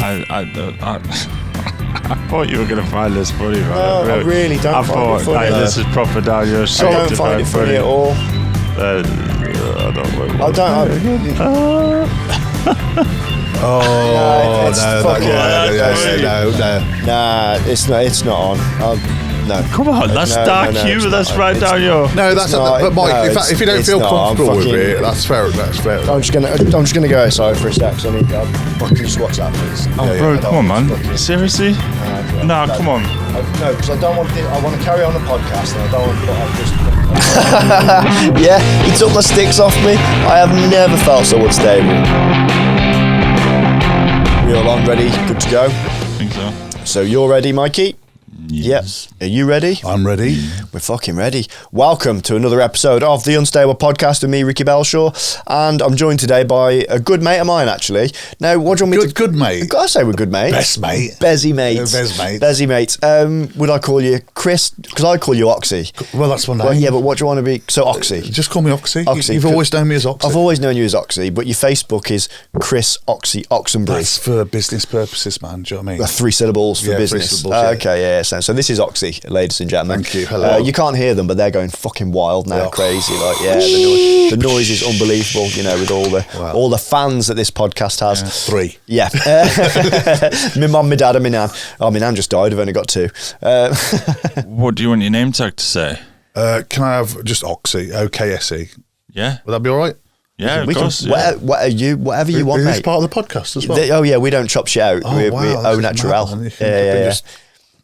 I thought you were going to find this funny, man. No, I really don't I find it funny. This is proper down your street. I don't find it funny at all. I don't. Nah, it's not on. No. Come on, that's dark humour. That's right down your. No, that's not. But Mike, in fact, if you don't feel comfortable with it, that's fair. That's fair. I'm just gonna go outside for a sec. So I need to fucking just watch that, please. Oh, bro, come on, man. Seriously? No, come on. No, because I don't want. I want to carry on the podcast, and I don't want to. Yeah, he took my sticks off me. I have never felt so unstable. We all on, ready, good to go. I think so. So you're ready, Mikey? Yes. Yep. Are you ready? I'm ready. We're fucking ready. Welcome to another episode of the Unstable Podcast with me, Ricky Belshaw, and I'm joined today by a good mate of mine, actually. Now, what do you want me to... Good mate. I've got to say we're good mates. Best mate. Bezzy mate. Bezzy mate. Would I call you Chris? Because I call you OKSE. Well, that's my name. Well, yeah, but what do you want to be? So OKSE. Just call me OKSE. OKSE. You've always known me as OKSE. I've always known you as OKSE, but your Facebook is Chris OKSE Oxenbury. That's for business purposes, man. Do you know what I mean? 3 syllables for business. 3 syllables, Okay, yeah. So this is OKSE, ladies and gentlemen. Thank you. Hello. You can't hear them, but they're going fucking wild now, crazy. Like, yeah, the noise is unbelievable. You know, with all the fans that this podcast has. 3. Yeah. My mum, my dad, and my nan. Oh, my nan just died. I've only got 2. What do you want your name tag to say? Can I have just OKSE? OKSE. Yeah. Would that be all right? Yeah, of course. Whatever you want, Is mate. this part of the podcast as well? Oh yeah, we don't chop shit out. Oh, we wow, au naturel.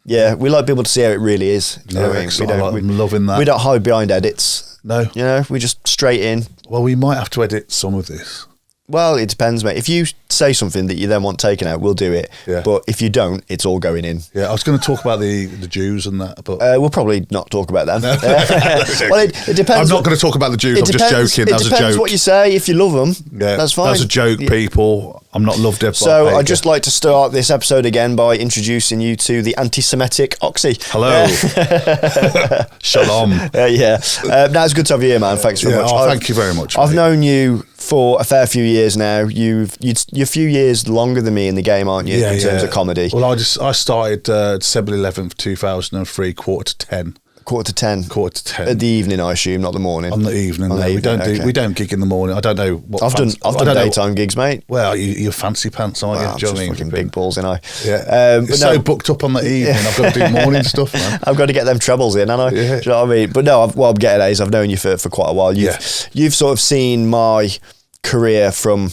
Yeah, we like people to see how it really is. No, I'm loving that. We don't hide behind edits. No. You know, we just straight in. Well, we might have to edit some of this. Well, it depends, mate. If you say something that you then want taken out, we'll do it. Yeah. But if you don't, it's all going in. Yeah, I was going to talk about the Jews and that, but we'll probably not talk about them. Well, it depends. I'm not going to talk about the Jews. I'm just joking. That was a joke. It depends what you say. If you love them, that's fine. That's a joke, people. I'm not loved ever. So I'd just like to start this episode again by introducing you to the anti-Semitic OKSE. Hello. Shalom. Yeah. No, it's good to have you here, man. Thanks very much. Thank you very much. I've known you for a fair few years now. You're a few years longer than me in the game, aren't you? In terms of comedy. Well, I started December 11th, 2003, quarter to 10. Quarter to 10. Quarter to 10. At the evening, I assume, not the morning. On the evening. We don't gig in the morning. I don't know what. I've done daytime gigs, mate. Well, you're fancy pants, aren't you? I'm just fucking big balls, ain't I? Yeah. It's so booked up on the evening. I've got to do morning stuff, man. I've got to get them trebles in, haven't I? Yeah. Do you know what I mean? But no, what I'm getting at is I've known you for quite a while. You've sort of seen my career from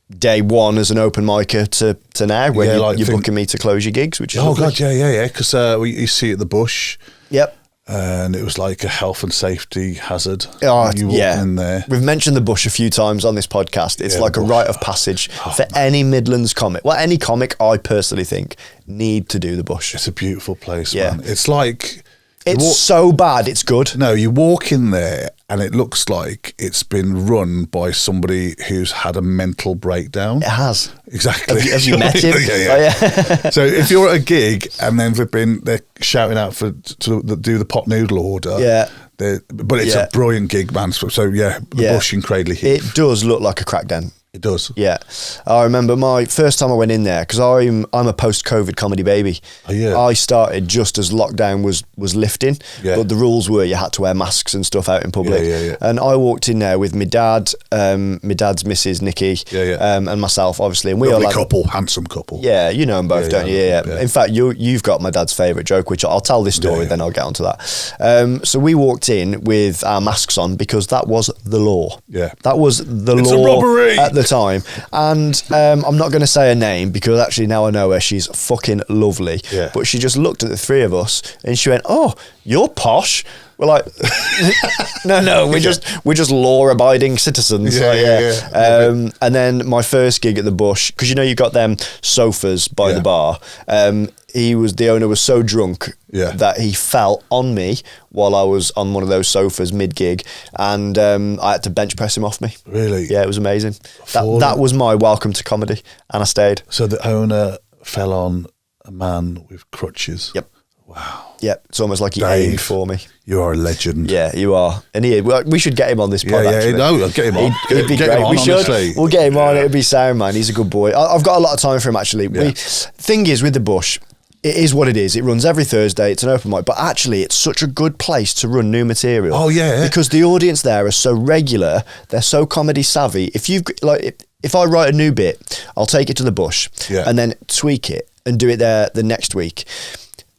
day one as an open micer to now, when you're booking me to close your gigs, which is lovely. God, yeah. Because we used to see it at the Bush. Yep. And it was like a health and safety hazard. Oh, you walk in there. We've mentioned the Bush a few times on this podcast. It's like a rite of passage for any Midlands comic. Well, any comic, I personally think, need to do the Bush. It's a beautiful place, man. It's like... It's so bad, it's good. No, you walk in there and it looks like it's been run by somebody who's had a mental breakdown. It has. Exactly. Have you met him? Yeah. So if you're at a gig and then they're shouting out to do the pot noodle order. Yeah. But it's a brilliant gig, man. So the Bush in Cradley Heath. It does look like a crack den. It does. Yeah. I remember my first time I went in there, because I'm a post-COVID comedy baby. Oh, yeah. I started just as lockdown was lifting, but the rules were you had to wear masks and stuff out in public. Yeah. And I walked in there with my dad, my dad's missus, Nikki, and myself, obviously. And we Lovely are couple, handsome couple. Yeah, you know them both, don't you? Yeah. In fact, you've got my dad's favourite joke, which I'll tell this story, then I'll get onto that. So we walked in with our masks on because that was the law. Yeah. That was the law. It's a robbery! At the time. And I'm not going to say her name because actually now I know her. She's fucking lovely. Yeah. But she just looked at the three of us and she went, "Oh, you're posh." We're like, no, we're just law-abiding citizens. And then my first gig at the Bush, because you've got them sofas by the bar. The owner was so drunk that he fell on me while I was on one of those sofas mid-gig, and I had to bench press him off me. Really? Yeah, it was amazing. That was my welcome to comedy, and I stayed. So the owner fell on a man with crutches. Yep. Wow. Yeah, it's almost like he Dave, aimed for me. You are a legend. Yeah, you are. And we should get him on this pod, actually. No, get him on. He'd be get great. him on, We should. honestly. We'll get him on. It'll be sound, man. He's a good boy. I've got a lot of time for him, actually. Yeah. Thing is, with the Bush, it is what it is. It runs every Thursday. It's an open mic. But actually, it's such a good place to run new material. Oh, yeah. Because the audience there are so regular. They're so comedy savvy. If I write a new bit, I'll take it to the Bush and then tweak it and do it there the next week.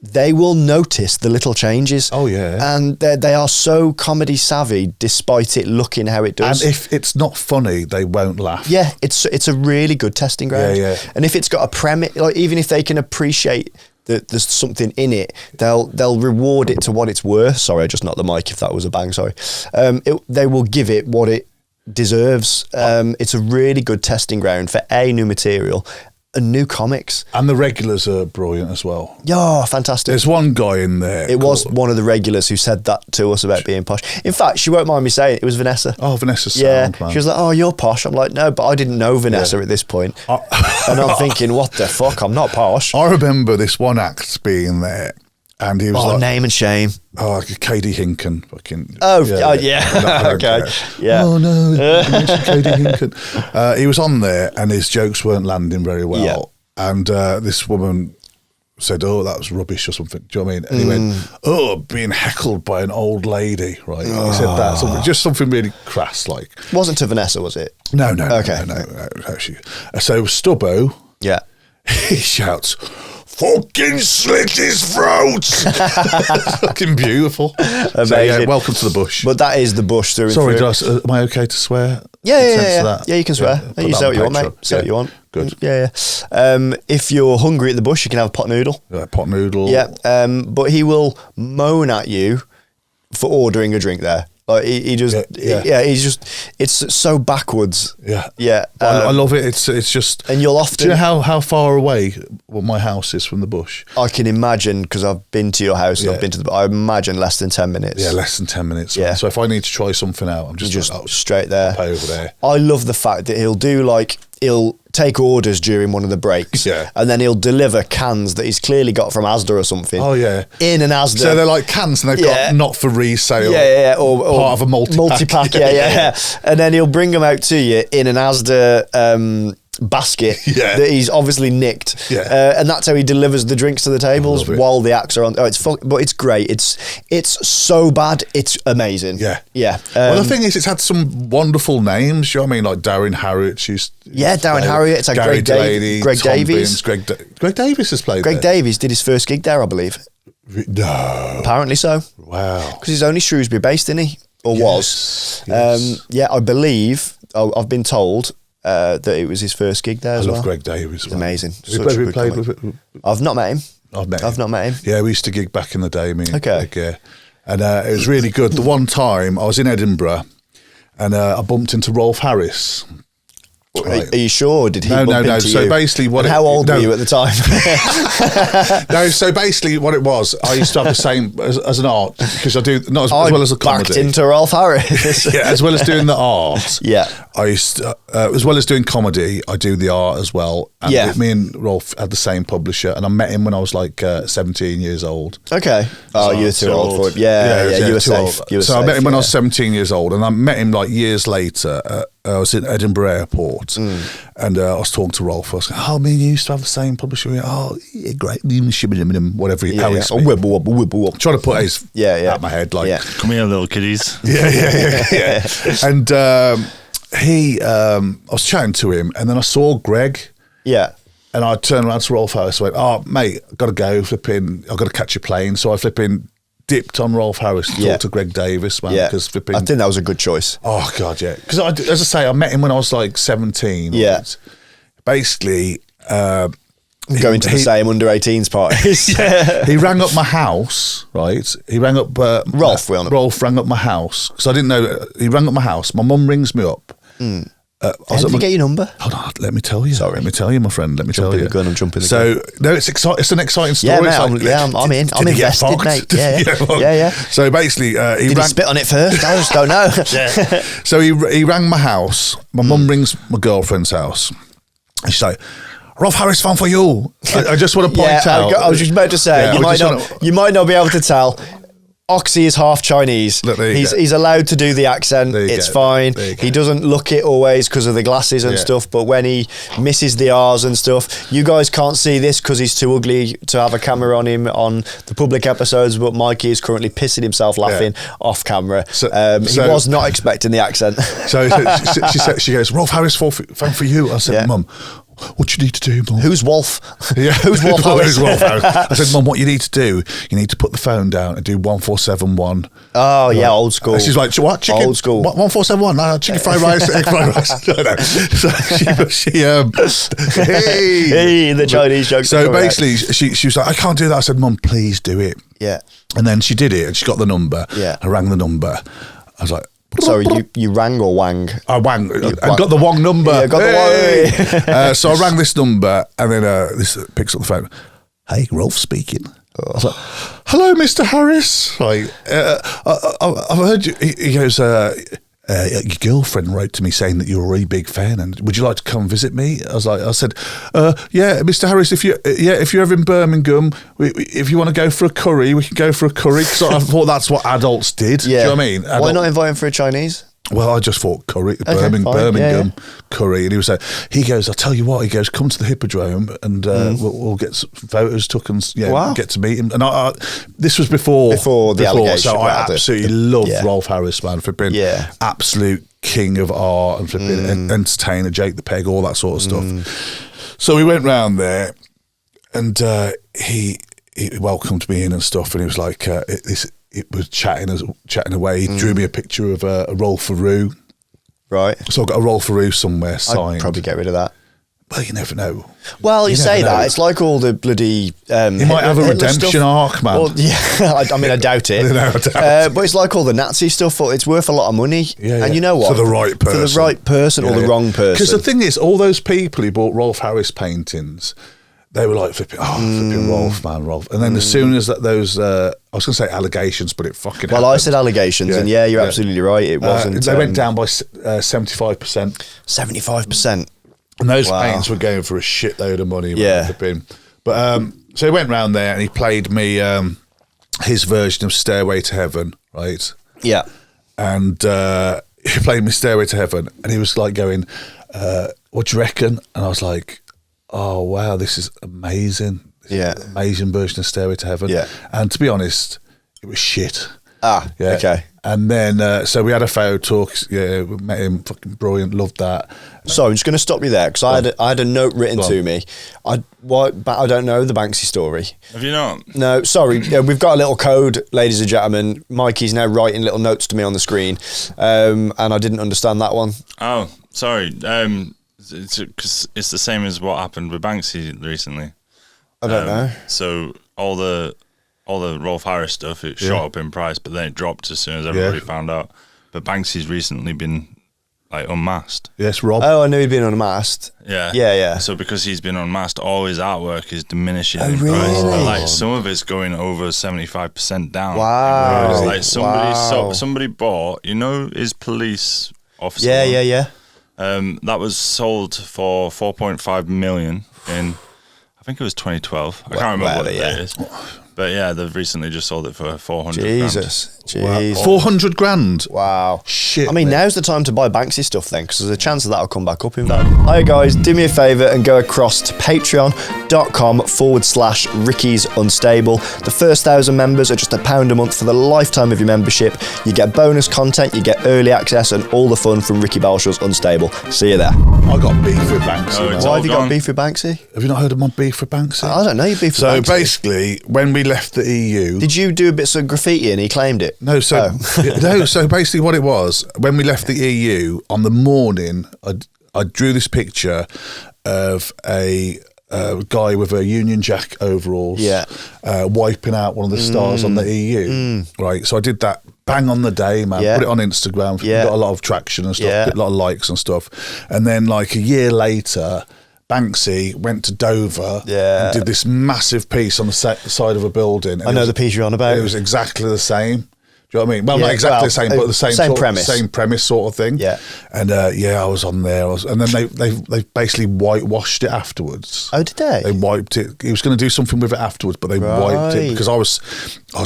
They will notice the little changes. Oh, yeah. And they are so comedy savvy despite it looking how it does. And if it's not funny, they won't laugh. Yeah, it's a really good testing ground. Yeah. And if it's got a premise, like even if they can appreciate that there's something in it, they'll reward it to what it's worth. Sorry, I just knocked the mic if that was a bang, sorry. They will give it what it deserves. It's a really good testing ground for new material and new comics. And the regulars are brilliant as well. Yeah, fantastic. There's one guy in there. It was one of the regulars who said that to us about being posh. In fact, she won't mind me saying it was Vanessa. Oh, Vanessa Yeah, sound, man. she was like, "Oh, you're posh." I'm like, "No," but I didn't know Vanessa at this point. And I'm thinking, "What the fuck? I'm not posh." I remember this one act being there, and he was like, name and shame. "Oh, Katie Hinken, fucking." Yeah. Okay. Yeah. Oh no, you mentioned Katie Hinken. He was on there, and his jokes weren't landing very well. Yeah. And this woman said, "Oh, that was rubbish," or something. Do you know what I mean? And he went, "Oh, being heckled by an old lady," right? He said that, just something really crass, like. Wasn't to Vanessa, was it? No. Okay. No. So Stubbo, Yeah. he shouts, "Fucking slit his throat!" Fucking beautiful. Amazing. So, yeah, welcome to the Bush. But that is the Bush through and Sorry, through. am I okay to swear? Yeah. Yeah, you can swear. Put You that say on what you want, Patreon. mate. Say what you want. Good. Yeah. If you're hungry at the Bush, you can have a pot noodle. Pot noodle. Yeah. But he will moan at you for ordering a drink there. Like he just, he's just, it's so backwards. Yeah. Yeah. I love it. It's just. And you'll often. Do you know how far away my house is from the Bush? I can imagine, because I've been to your house and I've been to I imagine less than 10 minutes. Yeah, less than 10 minutes. Yeah. So if I need to try something out, I'm just straight there. Up over there. I love the fact that he'll take orders during one of the breaks, and then he'll deliver cans that he's clearly got from Asda or something. Oh yeah, in an Asda. So they're like cans, and they've got not for resale. Yeah, or part of a multi-pack. Yeah. And then he'll bring them out to you in an Asda basket that he's obviously nicked. And that's how he delivers the drinks to the tables while the acts are on. But it's great. It's so bad. It's amazing. Yeah. Well, the thing is, it's had some wonderful names. You know what I mean? Like Darren Harriott. Darren Harriott. It's like Greg Davies. Greg Davies has played Greg Davies did his first gig there, I believe. No. Apparently so. Wow. Because he's only Shrewsbury based, isn't he? Or was. I believe, I've been told that it was his first gig there as well. I love Greg Davies. He's amazing. Have you played with it? I've not met him. I've not met him. Yeah, we used to gig back in the day, Okay. And it was really good. The one time I was in Edinburgh and I bumped into Rolf Harris. Right. Are you sure? Did he bump into you? So basically, how old were you at the time? So basically, what it was, I used to have the same as an art, because I do not as well as a comedy. Backed into Rolf Harris. As well as doing the art. I used to, as well as doing comedy, I do the art as well. And me and Rolf had the same publisher, and I met him when I was like 17 years old. Okay. Oh, you were too old for him. Yeah. You were safe. So I met him when I was 17 years old, and I met him like years later. I was in Edinburgh Airport, and I was talking to Rolf. I was like, "Oh, me and you used to have the same publisher." Oh, yeah, great. Whatever. How he's wibble. Trying to put his out my head, like, come here, little kiddies. Yeah. And I was chatting to him, and then I saw Greg. Yeah. And I turned around to Rolf Harris and went, "Oh, mate, I've got to go, flipping. I've got to catch a plane." So I dipped on Rolf Harris to talk to Greg Davies, man. I think that was a good choice. Oh, God, yeah. Because, as I say, I met him when I was like 17. Yeah. Basically... going to the same under-18s parties. He rang up my house, right? He rang up... Rolf rang up my house. Because I didn't know... He rang up my house. My mum rings me up. How did you get your number? Hold on, let me tell you. Sorry. Let me tell you, my friend. Let me tell you. I'm jumping the gun. No, it's exciting. It's an exciting story. Yeah, mate, I'm in. I'm invested, mate. Yeah. So basically, did he spit on it first? I just don't know. So he rang my house. My mum rings my girlfriend's house. And she's like, Rolf Harris fan for you. I just want to point out. I was just about to say, you might not be able to tell. OKSE is half Chinese. Look, he's allowed to do the accent. It's fine. He doesn't look it always because of the glasses and stuff. But when he misses the R's and stuff, you guys can't see this because he's too ugly to have a camera on him on the public episodes. But Mikey is currently pissing himself laughing off camera. He was not expecting the accent. So she goes, Rolf Harris fan for you. I said, Mum, what you need to do, Mum? Who's Wolf? Yeah, who's Wolf Harris? Who's Rolf Harris? I said, Mum, what you need to do, you need to put the phone down and do 1471. Oh, yeah, old school. And she's like, what? Chicken? Old school. 1471? No, chicken fried rice, egg fried rice. No. So she hey, the Chinese jokes. So basically, she was like, I can't do that. I said, Mum, please do it. Yeah. And then she did it, and she got the number. Yeah. I rang the number. I was like, sorry, you rang or wang? I wang. I got the wrong number. Yeah, got the wrong. So I rang this number, and then this picks up the phone. Hey, Rolf speaking. I was like, hello, Mr. Harris. Like, I've heard you. He goes, your girlfriend wrote to me saying that you're a really big fan, and would you like to come visit me? I said, yeah, Mr. Harris, if you're ever in Birmingham, if you want to go for a curry, we can go for a curry. Because I thought that's what adults did. Yeah. Do you know what I mean? Why not invite him for a Chinese? Well, I just thought curry, Okay, Birmingham curry, and he goes, I'll tell you what, he goes, come to the Hippodrome, and we'll get some photos took and get to meet him. And this was before the allegation. So I absolutely love Rolf Harris, man, for being absolute king of art and for being entertainer, Jake the Peg, all that sort of stuff. So we went round there, and he welcomed me in and stuff, and he was like, it was chatting away. He drew me a picture of a Rolf Harris. Right. So I've got a Rolf Harris somewhere signed. I'd probably get rid of that. Well, you never know. Well, you say that. It's like all the bloody... he might have a redemption arc, man. Well, yeah, I mean, I doubt it. No, I doubt but it's like all the Nazi stuff. It's worth a lot of money. Yeah. And you know what? For the right person. For the right person or the wrong person. Because the thing is, all those people who bought Rolf Harris paintings... They were like flipping Rolf, man, Rolf. And then as soon as those, I was going to say allegations, but it fucking happened. I said allegations, and you're absolutely right. It wasn't. They went down by 75%. 75%. And those paints were going for a shitload of money. Yeah. But so he went round there and he played me his version of Stairway to Heaven, right? Yeah. And he played me Stairway to Heaven, and he was like going, what do you reckon? And I was like, oh wow, this is amazing. Amazing version of Stairway to Heaven. Yeah. And to be honest, it was shit. Okay. And then so we had a photo talk. Yeah, we met him, fucking brilliant, loved that. So I'm just going to stop you there because I had a note written to me. I don't know the Banksy story. Have you not? No, sorry. We've got a little code, ladies and gentlemen. Mikey's now writing little notes to me on the screen, and I didn't understand that one. Oh, sorry. Because it's the same as what happened with Banksy recently. I don't know. So all the Rolf Harris stuff, it shot up in price, but then it dropped as soon as everybody found out. But Banksy's recently been like unmasked. Yes, Rob. Oh, I knew he'd been unmasked. Yeah. So because he's been unmasked, all his artwork is diminishing in really? price. But like some of it's going over 75% down. Wow. Like somebody bought, his police officer. Yeah. That was sold for 4.5 million in, I think it was 2012. I can't remember what the date is. But yeah, they've recently just sold it for 400 Jesus. Wow. 400 grand. Wow. Shit. I mean, now's the time to buy Banksy stuff then, because there's a chance that that'll come back up in value. Hi guys, do me a favour and go across to patreon.com/Ricky's Unstable. The first 1,000 members are just £1 a month for the lifetime of your membership. You get bonus content, you get early access, and all the fun from Ricky Balshaw's Unstable. See you there. I got beef with Banksy. Why have you got beef with Banksy? Have you not heard of my beef with Banksy? I don't know your beef with Banksy. So basically, when we left the EU... Did you do bits of graffiti and he claimed it? No, so basically what it was, when we left the EU, on the morning, I drew this picture of a guy with a Union Jack overalls wiping out one of the stars on the EU. Right, so I did that bang on the day, man. Put it on Instagram. Got a lot of traction and stuff, got a lot of likes and stuff. And then like a year later... Banksy went to Dover and did this massive piece on the side of a building. I know the piece you're on about. It was exactly the same. Do you know what I mean? Well, not exactly the same, but the same premise sort of thing. Yeah. And I was on there, and then they basically whitewashed it afterwards. Oh, did they? They wiped it. He was going to do something with it afterwards, but they wiped it because I was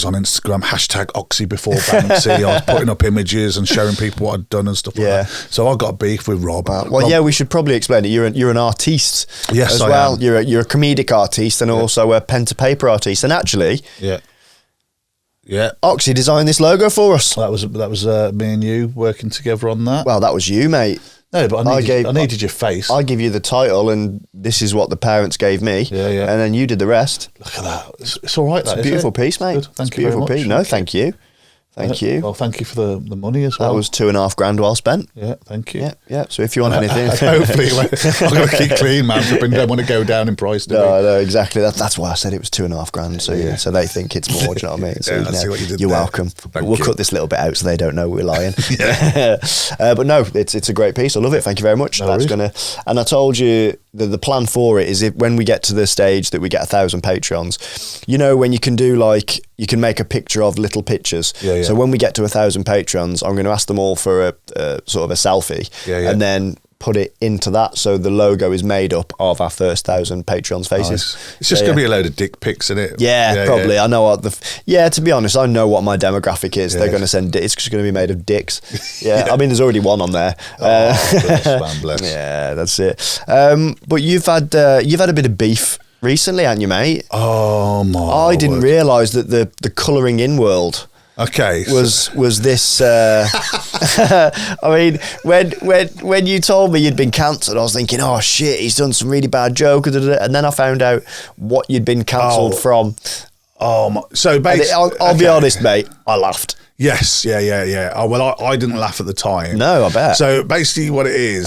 on Instagram #OKSE before Banksy. I was putting up images and showing people what I'd done and stuff like that. So I got a beef with Rob. Well, we should probably explain it. You're an artiste, yes, as I well. am. You're a comedic artiste and also a pen to paper artiste. And actually, OKSE designed this logo for us. That was me and you working together on that. Well, that was you, mate. No, but I needed your face. I give you the title, and this is what the parents gave me. Yeah. And then you did the rest. Look at that. It's all right. It's a beautiful piece, mate. Good. Thank you beautiful very much. piece. No, thank you. Thank you. Well, thank you for the money as well. That was $2,500 well spent. Yeah, thank you. Yeah. So if you want anything, hopefully, I'm going to keep clean, man. I don't want to go down in price. No, exactly. That's why I said it was $2,500. So they think it's more. Do you know what I mean? So I see what you did. You're there. welcome. We'll cut this little bit out so they don't know we're lying. Yeah. But no, it's a great piece. I love it. Thank you very much. No And I told you the plan for it is when we get to the stage that we get 1,000 Patreons. You know, when you can do you can make a picture of little pictures. Yeah. So when we get to 1,000 Patreons, I'm going to ask them all for a sort of a selfie, and then put it into that, so the logo is made up of our first 1,000 Patreons' faces. Nice. It's just going to be a load of dick pics in it. Yeah, probably. I know what to be honest, I know what my demographic is. They're going to send it's just going to be made of dicks. Yeah. I mean, there's already one on there. Bless. Yeah, that's it. But you've had a bit of beef recently, haven't you, mate? Oh my! I didn't realise that the colouring in world. Okay. Was this? I mean, when you told me you'd been cancelled, I was thinking, oh shit, he's done some really bad joke, and then I found out what you'd been cancelled from. So basically, I'll be honest, mate, I laughed. Yes, yeah. Oh, well, I didn't laugh at the time. No, I bet. So basically, what it is,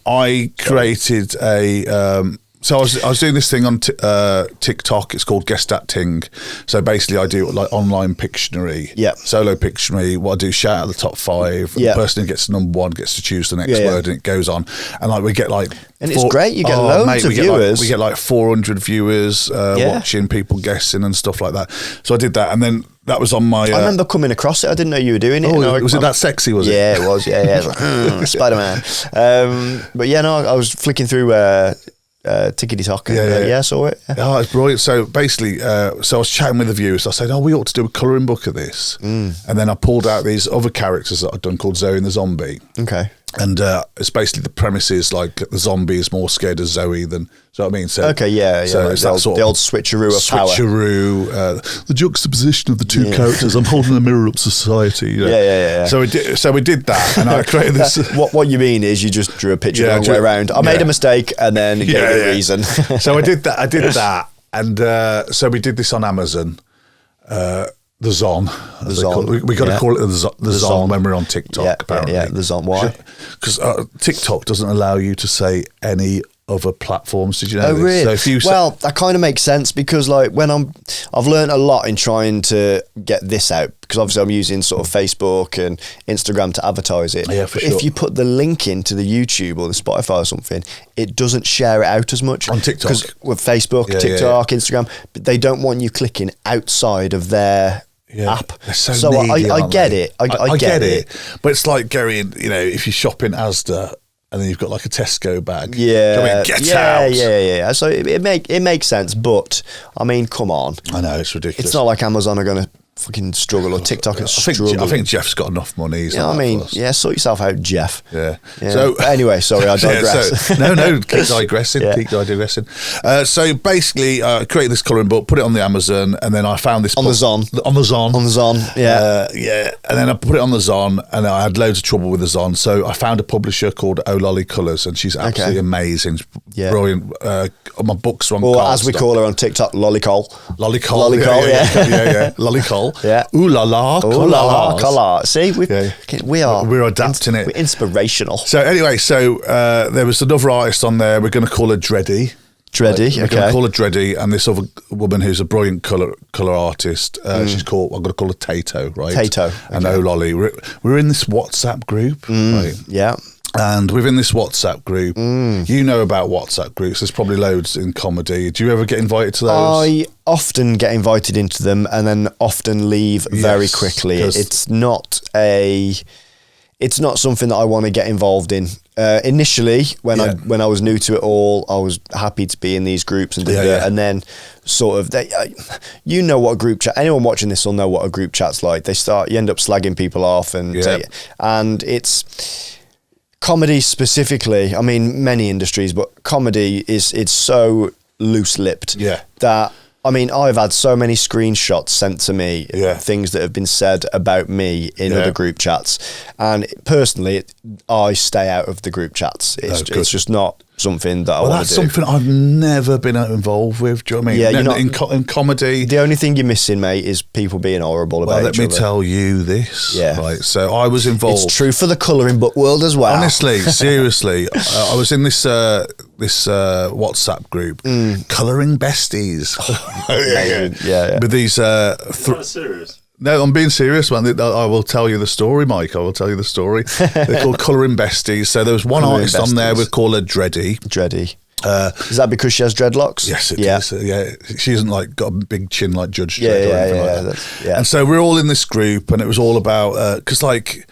I created a. So I was doing this thing on TikTok. It's called Guess That Ting. So basically, I do like online Pictionary, solo Pictionary. What I do, shout out the top 5. The person who gets number 1 gets to choose the next word, and it goes on. And we get and it's great. You get loads of viewers. We get 400 viewers watching, people guessing and stuff like that. So I did that, and then that was on my. I remember coming across it. I didn't know you were doing it. Was it that sexy? Was it? Yeah, it was. Yeah. It was like, Spider-Man. But yeah, no, I was flicking through. Tickety Tock. I saw it. Yeah. Oh, it's brilliant. So basically, so I was chatting with the viewers. I said, we ought to do a colouring book of this. And then I pulled out these other characters that I'd done called Zoe and the Zombie. Okay. And it's basically the premise is like the zombie is more scared of Zoe than. Do you know what I mean? So, okay, yeah. So it's the old switcheroo of power. The juxtaposition of the two characters. I'm holding a mirror up society. You know? Yeah. So we did that, and I created this. What you mean is you just drew a picture the wrong way around. I made a mistake, and then gave a reason. So I did that, and so we did this on Amazon. The Zon. We got to call it the Zon when we're on TikTok, apparently. Yeah, the Zon. Why? Because TikTok doesn't allow you to say any other platforms. Did you know this? Really? So if you that kind of makes sense, because like I've learned a lot in trying to get this out, because obviously I'm using sort of Facebook and Instagram to advertise it. Yeah, for but sure. if you put the link into the YouTube or the Spotify or something, it doesn't share it out as much. On TikTok? Because with Facebook, TikTok, Instagram, but they don't want you clicking outside of their app. So needy, I get it. I get it. But it's like going, if you shop in Asda and then you've got like a Tesco bag. Yeah. Get out. Yeah. So it makes sense, but I mean, come on. I know, it's ridiculous. It's not like Amazon are going to fucking struggle, or TikTok is struggling. I think Jeff's got enough money. Sort yourself out, Jeff. Yeah. So anyway, sorry, I digress. No, keep digressing. Keep digressing. So basically, I created this colouring book, put it on the Amazon, and then I found this on the Zon. Yeah. And then I put it on the Zon, and I had loads of trouble with the Zon. So I found a publisher called Ololly Colours, and she's absolutely amazing. Yeah. Brilliant. My books are on. Or as we call her on TikTok, Lollycol. Lollycol. Yeah. Lollycol. Yeah. Ooh la la, collar. we're adapting it. We're inspirational. So anyway, there was another artist on there. We're going to call her Dreddy. We're going to call her Dreddy, and this other woman who's a brilliant colour artist. She's called. I'm going to call her Tato, right? Tato and Ololly. We're in this WhatsApp group, right? Yeah. And within this WhatsApp group, you know about WhatsApp groups. There's probably loads in comedy. Do you ever get invited to those? I often get invited into them and then often leave very quickly. It's not something that I want to get involved in. Initially, when I was new to it all, I was happy to be in these groups and and then sort of you know what a group chat. Anyone watching this will know what a group chat's like. You end up slagging people off and it's. Comedy specifically, I mean, many industries, but comedy it's so loose-lipped that, I mean, I've had so many screenshots sent to me, things that have been said about me in other group chats. And personally, I stay out of the group chats. It's just not something that I want to do. That's something I've never been involved with. Do you know what I mean? Yeah, in comedy. The only thing you're missing, mate, is people being horrible about each other. Let me tell you this. Yeah. Right, so I was involved. It's true for the colouring book world as well. Honestly, seriously, I was in this WhatsApp group, Colouring Besties. With these... serious? No, I'm being serious, man. I will tell you the story, Mike. I will tell you the story. They're called Colouring Besties. So there was one artist on there. We call her Dreddy. Is that because she has dreadlocks? Yes, it is. Yeah, she hasn't like got a big chin like Judge Dredd or anything like that. And so we're all in this group, and it was all about because like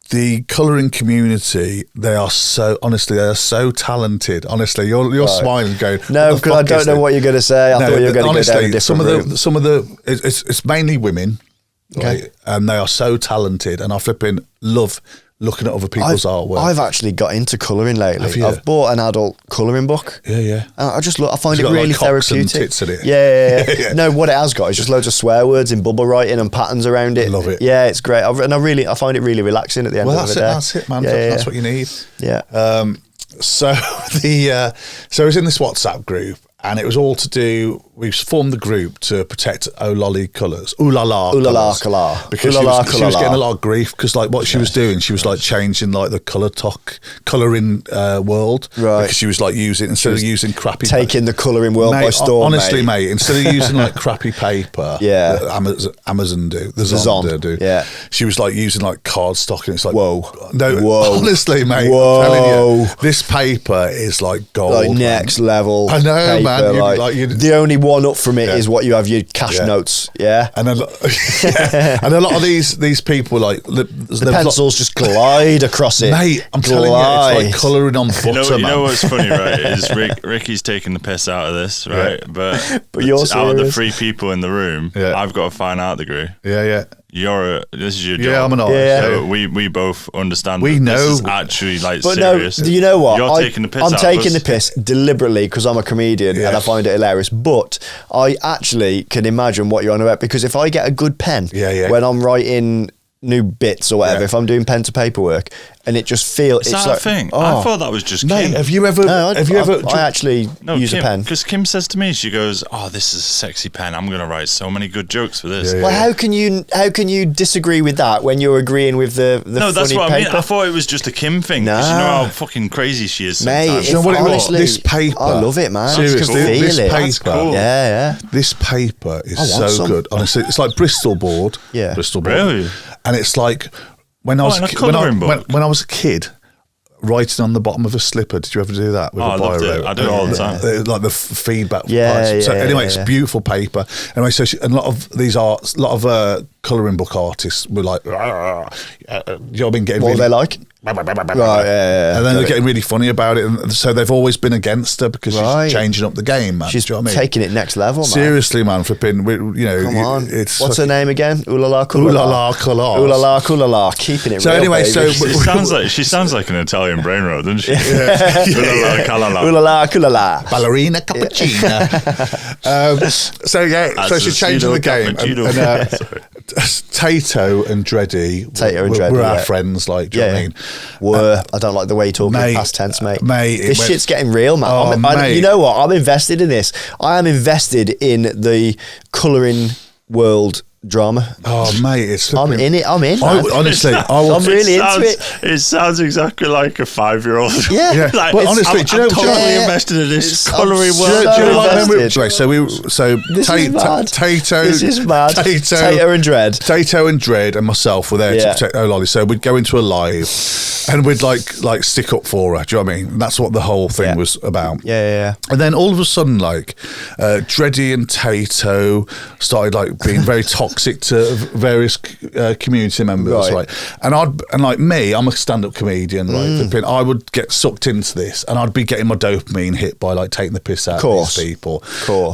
the colouring community, they are so talented. Honestly, you're smiling, going, no, because I don't know what you're going to say. I thought you were going to go down a different route. Some of the it's mainly women. Okay. Right? And they are so talented, and I flipping love looking at other people's artwork. I've actually got into colouring lately. I've bought an adult colouring book. Yeah. And I find it really therapeutic. And tits in it. Yeah. No, what it has got is just loads of swear words in bubble writing and patterns around it. Love it. Yeah, it's great. I find it really relaxing at the end of the day. That's it, man. That's what you need. Yeah. So I was in this WhatsApp group. And it was all to do, we formed the group to protect Ololly colours. Ooh la la colours. Because she was getting a lot of grief because like what she was doing, she was like changing like the colouring world. Right. Because she was like instead of using crappy... Taking the colouring world by storm, honestly, mate, instead of using like crappy paper that Amazon do, the Zon do. Yeah. She was like using like cardstock and it's like... Whoa. Honestly, mate, I'm telling you, this paper is like gold. Like next level. I know, paper, man. The only one up from it is what you have your cash notes. Yeah. And a lot of these people like the pencils just glide across it. Mate, I'm telling you, it's like colouring on butter. You know what's funny, right? Is Ricky's taking the piss out of this, right? But you're serious. Out of the 3 people in the room, I've got to find out the group. Yeah. This is your job. Yeah, I'm an artist. Yeah. So we both understand. We know this is actually like but serious. No, do you know what? You're taking the piss. I'm taking the piss deliberately because I'm a comedian and I find it hilarious. But I actually can imagine what you're on about because if I get a good pen when I'm writing new bits or whatever, if I'm doing pen to paper work, and it just feels... Is that a thing? I thought that was just Kim. Have you ever... I actually use Kim, a pen. Because Kim says to me, she goes, this is a sexy pen. I'm going to write so many good jokes for this. Well, how can you disagree with that when you're agreeing with the No, that's funny what paper? I mean. I thought it was just a Kim thing. Because you know how fucking crazy she is sometimes. Mate, you know what honestly, this paper... I love it, man. Seriously, this paper... That's cool. Yeah. This paper is so good. Honestly, it's like Bristol board. Yeah. Bristol board. Really? And it's like... When I was a kid, writing on the bottom of a slipper. Did you ever do that with a biro? I do it all the time. Like the feedback. Anyway, it's beautiful paper. Anyway, so a lot of colouring book artists were like, you know what I mean? What were they like? Right, and then they're getting really funny about it, and so they've always been against her because she's changing up the game, man. She's taking it next level, man. Seriously, man, flipping, come on. What's her name again? Ooh la la, Ooh la la, Ooh la la, ooh la la. Keeping it so real, anyway, baby. She sounds like an Italian brain rot, doesn't she? Ooh la la, ooh la la. Ballerina cappuccino. So she's changing the game. Tato and Dreddy were our friends, like, do you know what I mean? I don't like the way you're talking past tense, mate. This shit's getting real, man. You know what? I'm invested in this. I am invested in the colouring world drama. Oh, mate, it's... I'm in it. I'm in. Man. Honestly, I'm really into it. It sounds exactly like a 5-year-old. Yeah. Like, but honestly, do you know... I'm totally invested in this colouring world. Do you know what I remember? invested. So Tato... This is mad. Tato and Dread. Tato and Dread and myself were there to protect O'Lolly. So we'd go into a live and we'd like stick up for her. Do you know what I mean? And that's what the whole thing was about. Yeah. And then all of a sudden, like, Dready and Tato started like being very toxic to various community members, right? And like me, I'm a stand-up comedian, right? I would get sucked into this, and I'd be getting my dopamine hit by like taking the piss out of these people,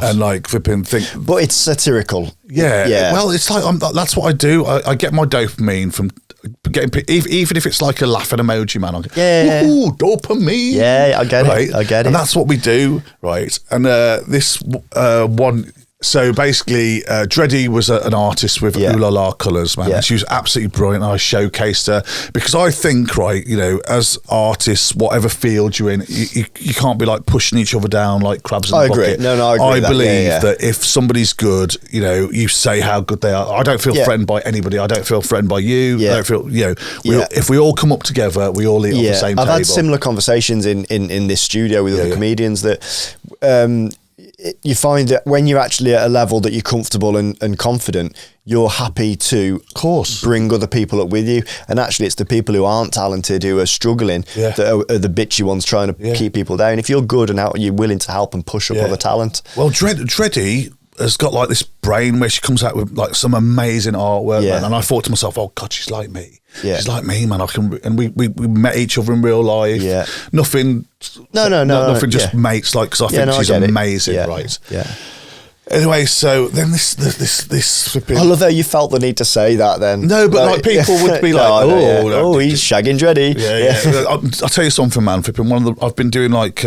and like flipping think. But it's satirical. Yeah. Well, it's like that's what I do. I get my dopamine from getting, even if it's like a laughing emoji, man. Ooh, dopamine. Yeah, I get it. I get it. And that's what we do, right? And this one. So basically, Dready was an artist with Ooh La La colours, man. And she was absolutely brilliant. I showcased her because I think, right, you know, as artists, whatever field you're in, you can't be like pushing each other down like crabs in a bucket. No, I agree. I believe that if somebody's good, you know, you say how good they are. I don't feel threatened by anybody. I don't feel threatened by you. I don't feel, you know, if we all come up together, we all eat on the same table. I've had similar conversations in this studio with other comedians that you find that when you're actually at a level that you're comfortable and confident, you're happy to, of course, bring other people up with you. And actually, it's the people who aren't talented, who are struggling, that are the bitchy ones trying to keep people down. If you're good and out, you're willing to help and push up other talent. Well, Dready has got like this brain where she comes out with like some amazing artwork, man. And I thought to myself, oh God, she's like me. She's like me, man. And we met each other in real life. Nothing. Nothing. Just mates, like, because I think she's amazing, right? Anyway, so then this I love how you felt the need to say that. Then no, but like people would be like, he's shagging Dready. I'll tell you something, man. Flipping I've been doing like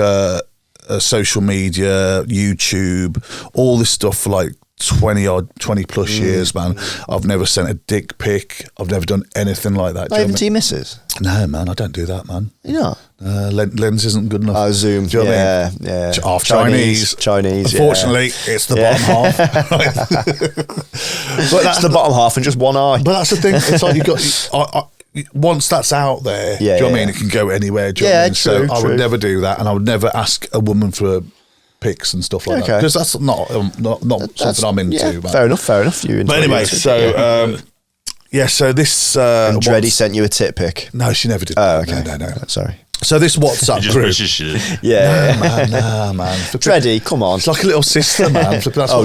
social media, YouTube, all this stuff for like 20 plus years, man. I've never sent a dick pic. I've never done anything like that. Not even to your missus? No, man, I don't do that, man. You know, lens isn't good enough. Zoom. Do you know what I mean? Half Chinese. Unfortunately, it's the bottom half. But that's the bottom half and just one eye. But that's the thing. It's like you got. Once that's out there, do you know what I mean? It can go anywhere. Do you know what I mean? True, so I would never do that, and I would never ask a woman for pics and stuff like that, because that's not something I'm into. Fair enough. You. But anyway, so so this and Dready sent you a tit pic. No, she never did. Oh, okay. No. Sorry. So this WhatsApp just group. wishes she did. Nah, man. Dready, come on. It's like a little sister, man. Whoa.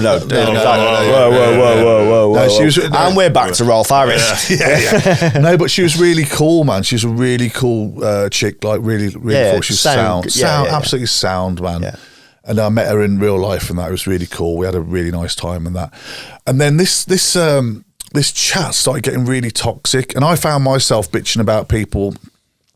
No, she was, and we're back to Rolf Harris. Yeah. No, but she was really cool, man. She was a really cool chick, like really cool. She was sound, absolutely sound, man. Yeah. And I met her in real life, and that was really cool. We had a really nice time and that. And then this chat started getting really toxic, and I found myself bitching about people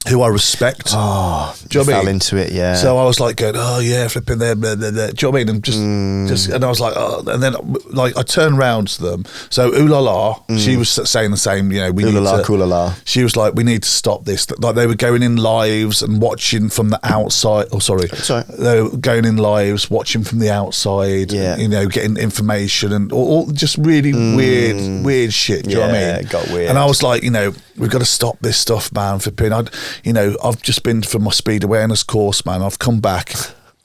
who I respect. Oh, do you know what I mean? Fell into it, yeah. So I was like going, oh yeah, flipping there, blah, blah, blah. Do you know what I mean? And just, and I was like, oh, and then like I turned round to them. So Ooh La La, she was saying the same, you know, we need to, cool la la. She was like, we need to stop this. Like they were going in lives and watching from the outside. Oh, sorry. They were going in lives, watching from the outside, and, you know, getting information and all just really weird shit. Do you know what I mean? It got weird. And I was like, you know, we've got to stop this stuff, man, flipping. You know, I've just been for my speed awareness course, man. I've come back.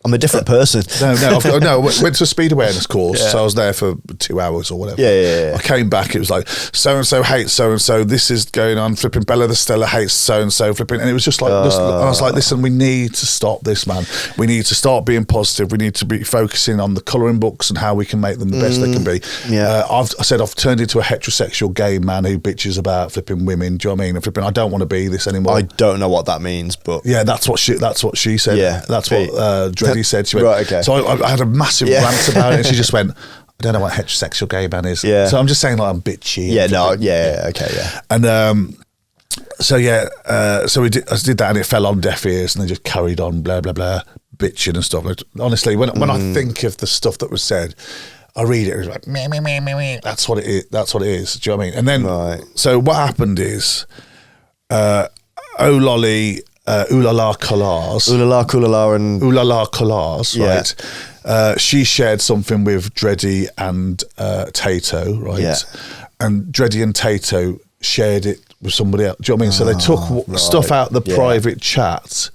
I'm a different person. I went to a speed awareness course, so I was there for 2 hours or whatever. Yeah. I came back, it was like, so-and-so hates so-and-so, this is going on, flipping Bella the Stella hates so-and-so, flipping, and it was just like, I was like, listen, we need to stop this, man. We need to start being positive. We need to be focusing on the colouring books and how we can make them the best they can be. Yeah. I said I've turned into a heterosexual gay man who bitches about flipping women, do you know what I mean? And flipping, I don't want to be this anymore. I don't know what that means, but... Yeah, that's what she said. Yeah. That's what Dready said. She went, right, okay. So I had a massive rant about it, and she just went, I don't know what heterosexual gay man is. Yeah. So I'm just saying, like, I'm bitchy. And so I did that, and it fell on deaf ears, and they just carried on, blah blah blah, bitching and stuff. Honestly, when I think of the stuff that was said, I read it, it was like me. That's what it is. That's what it is. Do you know what I mean? And then, so what happened is, O'Lolly. Ooh La La Collars. Ooh La La, Cool La La, and... Ooh La La Collars, right? She shared something with Dreddy and Tato, right? Yeah. And Dreddy and Tato shared it with somebody else. Do you know what I mean? So they took stuff out the private chat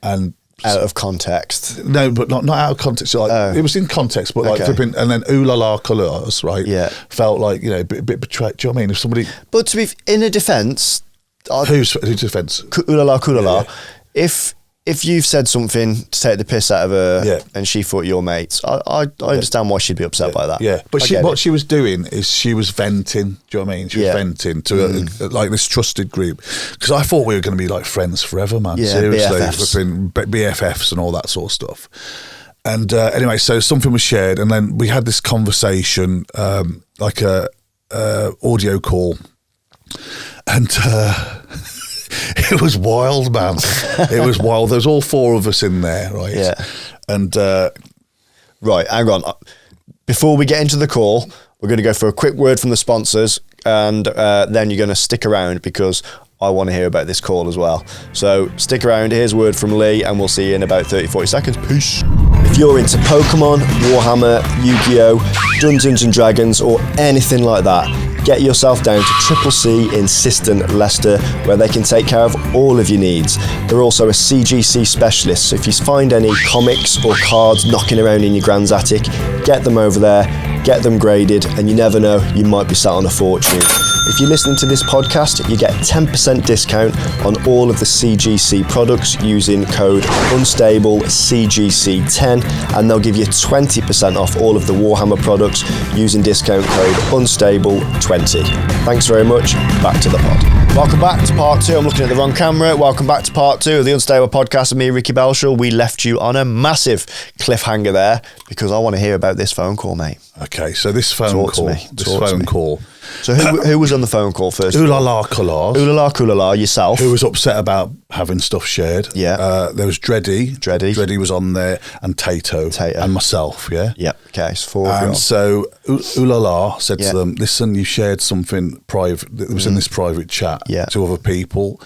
and out of context. No, but not out of context. Like, it was in context, but like flipping, and then Ooh La La Colours, right? Yeah. Felt like, you know, a bit betrayed. Do you know what I mean? If somebody, But to be in a defence, whose defence? Ooh La La, Ooh La La. If you've said something to take the piss out of her and she thought you're mates, I understand why she'd be upset by that. Yeah, but what she was doing is she was venting. Do you know what I mean? She was venting to like this trusted group, because I thought we were going to be like friends forever, man. Yeah, Seriously, BFFs. BFFs and all that sort of stuff. And anyway, so something was shared, and then we had this conversation, like a audio call, and. It was wild, man. It was wild. There was all four of us in there, right? Yeah. And right, hang on. Before we get into the call, we're going to go for a quick word from the sponsors, and then you're going to stick around because I want to hear about this call as well. So stick around. Here's a word from Lee, and we'll see you in about 30-40 seconds. Peace. If you're into Pokemon, Warhammer, Yu-Gi-Oh, Dungeons and Dragons, or anything like that, get yourself down to Triple C in Siston, Leicester, where they can take care of all of your needs. They're also a CGC specialist, so if you find any comics or cards knocking around in your grand's attic, get them over there, get them graded, and you never know, you might be sat on a fortune. If you're listening to this podcast, you get 10% discount on all of the CGC products using code UnstableCGC10, and they'll give you 20% off all of the Warhammer products using discount code Unstable20. Thanks very much. Back to the pod. Welcome back to part 2. I'm looking at the wrong camera. Welcome back to part 2 of the Unstable podcast with me, Ricky Belshall. We left you on a massive cliffhanger there because I want to hear about this phone call, mate. Okay, so this phone call. So who was on the phone call first? Ooh La La Colours. Ooh La La Ooh La La, yourself. Who was upset about having stuff shared. Yeah. There was Dreddy. Dreddy was on there, and Tato. And myself, yeah? Yep, okay, so 4 And so Ooh La La said to them, listen, you shared something private that was in this private chat to other people.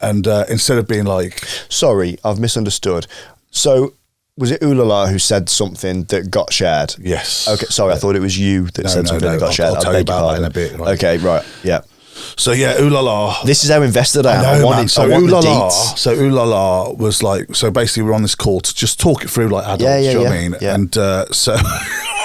And instead of being like... Sorry, I've misunderstood. So... Was it Ooh La La who said something that got shared? Yes. Okay, sorry, I thought it was you that said something that got shared. I'll tell you about that in a bit. Right? Okay, right, yeah. So yeah, Ooh La La. This is how invested I am. I want Ooh La La. deets. So Ooh La La was like, so basically we're on this call to just talk it through like adults, do you know what I mean? Yeah. And so...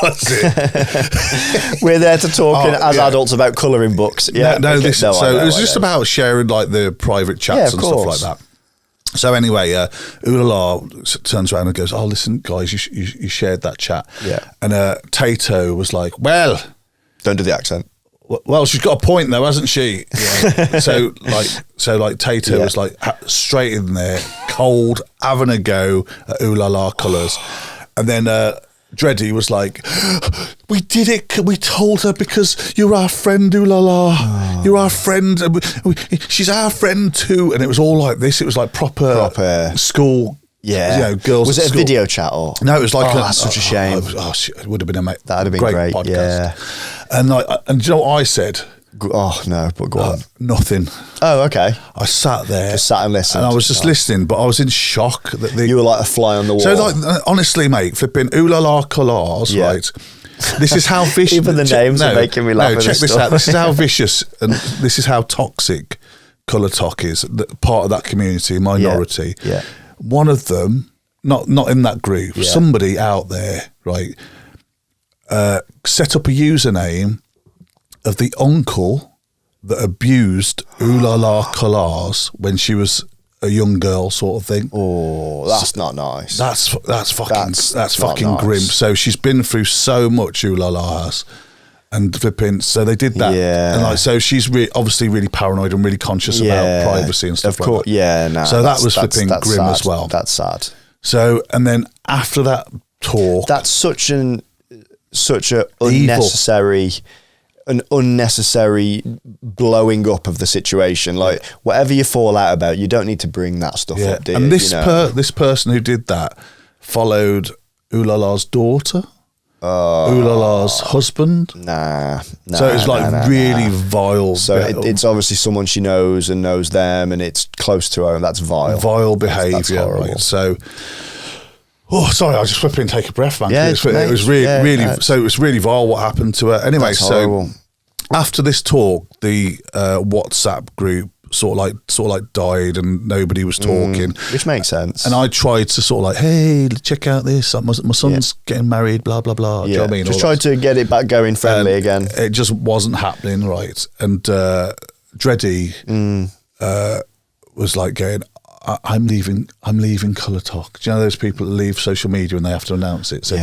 That's it. We're there to talk as adults about colouring books. Yeah. It was just about sharing like the private chats and stuff like that. So anyway, Ooh La La turns around and goes, "Oh, listen, guys, you shared that chat." Yeah. And Tato was like, "Well, don't do the accent." Well, she's got a point though, hasn't she? Yeah. so Tato was like straight in there, cold, having a go at Ooh La La Colours, and then Dreddy was like, "We did it. We told her because you're our friend, Ooh La La. Oh. You're our friend. She's our friend too." And it was all like this. It was like proper school. Yeah, you know, girls. Was it a video chat or? No, it was like that's such a shame. It would have been a that'd have been great podcast. Yeah. And do you know what I said? Oh no, but go on. Nothing. Oh, okay. I sat there, just sat and listened, and I was just listening, but I was in shock that you were like a fly on the wall. So, like, honestly, mate, flipping Ooh La La Colours, right? This is how vicious. Even the names are making me laugh. No, check this out. This is how vicious and this is how toxic Colour Talk is. Part of that community, minority. Yeah. One of them, not in that group, somebody out there, right, set up a username of the uncle that abused Ooh La La Colours when she was a young girl, sort of thing. Oh, that's not nice. That's fucking grim. So she's been through so much, Ooh La La has, and flipping. So they did that, and like, so she's obviously really paranoid and really conscious about privacy and stuff. Of course, like that. No. So that was flipping grim sad. as well. That's sad. So, and then after that talk, that's such a unnecessary. An unnecessary blowing up of the situation. Like, whatever you fall out about, you don't need to bring that stuff up, do you? And this person who did that followed Ooh La La's daughter, Ooh La La's husband. Nah. So it's like really vile. So it's obviously someone she knows and knows them, and it's close to her, and that's vile. Vile behaviour. That's horrible. Right? So Oh, sorry, I just whipped in and take a breath, man. Yeah, it was really. So it was really vile what happened to her. Anyway, That's horrible. After this talk, the WhatsApp group sort of like died, and nobody was talking, which makes sense. And I tried to sort of like, hey, check out this. My son's getting married, blah blah blah. Yeah. Do you know what I mean? Just tried to get it back going friendly again. It just wasn't happening, right? And Dreddy was like going, I'm leaving Colour Talk. Do you know those people that leave social media and they have to announce it? So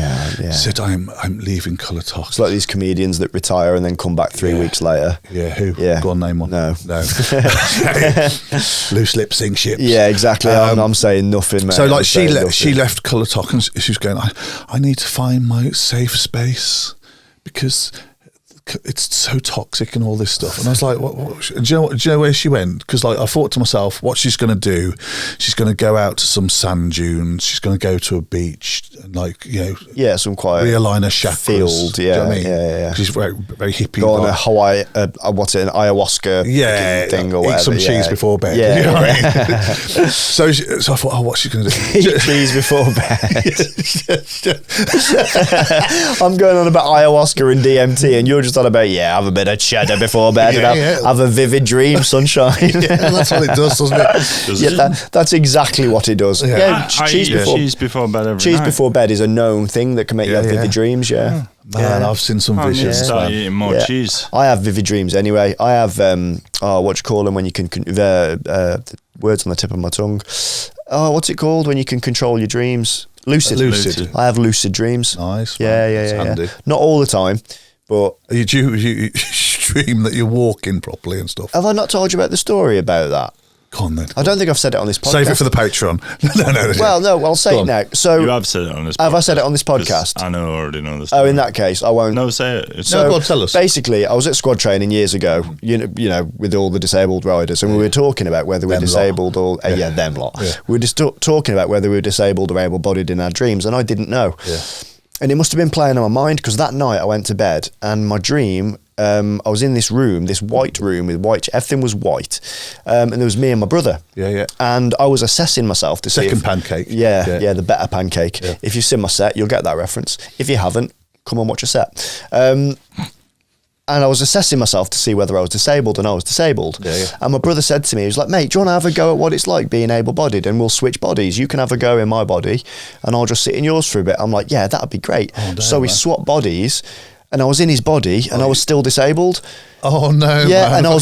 said, I'm leaving Colour Talk. It's like these comedians that retire and then come back 3 weeks later. Yeah, who? Yeah. Go on, name one. No. Loose lip sync ships. Yeah, exactly. I'm saying nothing, mate. So like she left Colour Talk and she was going, I need to find my safe space because it's so toxic and all this stuff. And I was like, what? Do you know where she went? Because like I thought to myself, what she's going to do, she's going to go out to some sand dunes, she's going to go to a beach and like, some quiet realign her chakras. Field, do you know what I mean? Yeah. She's very, very hippie. Go on a Hawaii, an ayahuasca thing or whatever. Eat some cheese before bed. Yeah. You know what I mean? so I thought, what's she going to do? Eat cheese before bed. I'm going on about ayahuasca and DMT and you're just on about, have a bit of cheddar before bed and have a vivid dream, sunshine. That's what it does, doesn't it? That's exactly what it does. Cheese before bed every cheese night. Before bed is a known thing that can make you have vivid dreams, Man, I've seen some visions. Start eating more cheese. I have vivid dreams anyway. I have, what you call them when you can, words on the tip of my tongue. What's it called when you can control your dreams? Lucid. I have lucid dreams. Nice. Yeah. Not all the time. But you dream that you're walking properly and stuff. Have I not told you about the story about that? Go on then. I don't think I've said it on this podcast. Save it for the Patreon. No. Well, no, I'll say it now. So you have said it on this podcast. Have I said it on this podcast? I already know this. Oh, in that case, I won't. No, say it. So go on, tell us. Basically, I was at squad training years ago, you know, with all the disabled riders, and we were talking about whether we're disabled or... them lot. Yeah. We were just talking about whether we were disabled or able-bodied in our dreams, and I didn't know. Yeah. And it must have been playing on my mind because that night I went to bed and my dream, I was in this room, this white room with white, everything was white. And there was me and my brother. Yeah. And I was assessing myself to see Second pancake. Yeah, the better pancake. Yeah. If you've seen my set, you'll get that reference. If you haven't, come and watch a set. And I was assessing myself to see whether I was disabled, and I was disabled. Yeah. And my brother said to me, he was like, mate, do you want to have a go at what it's like being able-bodied? And we'll switch bodies. You can have a go in my body, and I'll just sit in yours for a bit. I'm like, yeah, that'd be great. So we swapped bodies, and I was in his body, and I was still disabled. Oh no! Yeah, man, and I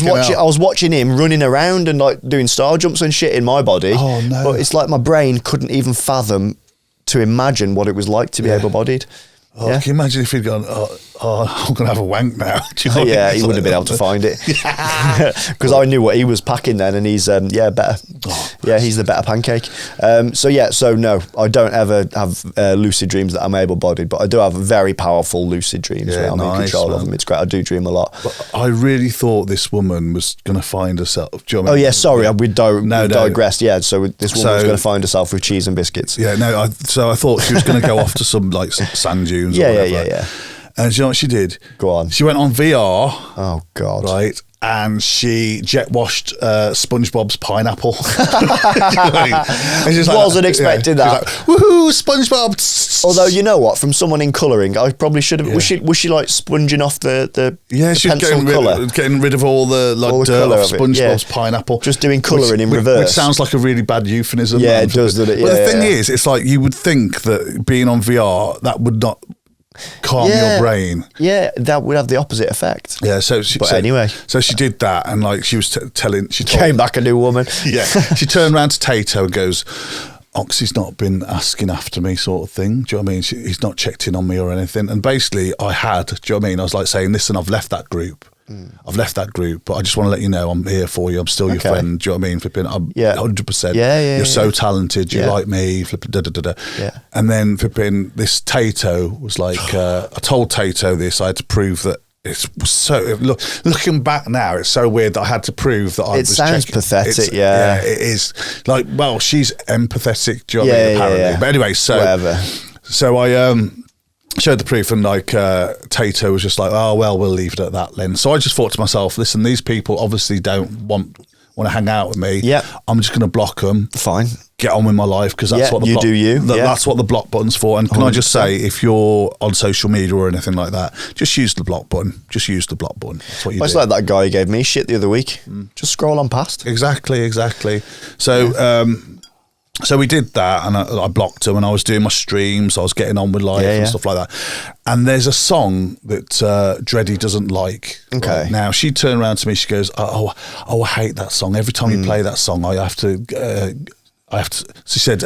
was watching him running around and like doing star jumps and shit in my body. Oh no! But it's like my brain couldn't even fathom to imagine what it was like to be able-bodied. Oh, can you imagine if he'd gone, I'm going to have a wank now? Do you know what I mean? He wouldn't have been able to find it. Because I knew what he was packing then, and he's, better. He's the better pancake. So no, I don't ever have lucid dreams that I'm able-bodied, but I do have very powerful lucid dreams where I'm in control of them. It's great. I do dream a lot. But I really thought this woman was going to find herself. Do you know what I mean? Sorry, we digressed. Yeah, so this woman was going to find herself with cheese and biscuits. Yeah, no, so I thought she was going to go off to some like sand dunes or whatever. Yeah. And do you know what she did? Go on. She went on VR. Oh, God. Right. And she jet washed SpongeBob's pineapple. Wasn't expecting that. She's like, woohoo, SpongeBob. Although, you know what? From someone in colouring, I probably should have... Yeah. Was she like sponging off the she was getting rid of all the dirt off SpongeBob's pineapple. Just doing colouring in reverse. Which sounds like a really bad euphemism. Yeah, it does. But the thing is, it's like you would think that being on VR, that would not... calm your brain. Yeah, that would have the opposite effect. Yeah, so anyway. So she did that, and like she was she came back a new woman. Yeah. She turned around to Tato and goes, Oxy's not been asking after me, sort of thing. Do you know what I mean? He's not checked in on me or anything. And basically I had, do you know what I mean? I was like saying, listen, I've left that group. I've left that group, but I just want to let you know I'm here for you. I'm still your friend. Do you know what I mean? Flipping, I'm 100%. Yeah. You're so talented. You like me. Flipping, Yeah. And then flipping, this Tato was like, I told Tato this. I had to prove that it's so. Looking back now, it's so weird that I had to prove that I was. It sounds pathetic. Yeah, it is. Like, well, she's empathetic. Do you know what I mean? Apparently, but anyway, so whatever. So I showed the proof, and like Tato was just like, oh well, we'll leave it at that then. So I just thought to myself, listen, these people obviously don't want to hang out with me. Yeah, I'm just going to block them. Fine. get on with my life, because that's what the that's what the block button's for. And can 100%. I just say, if you're on social media or anything like that, just use the block button. Just use the block button. That's what you do. It's like that guy who gave me shit the other week. Just scroll on past. Exactly. So so we did that, and I blocked him, and I was doing my streams, I was getting on with life and stuff like that. And there's a song that Dreddy doesn't like. Okay. Right? Now, she turned around to me, she goes, I hate that song. Every time you play that song, I have to, she said,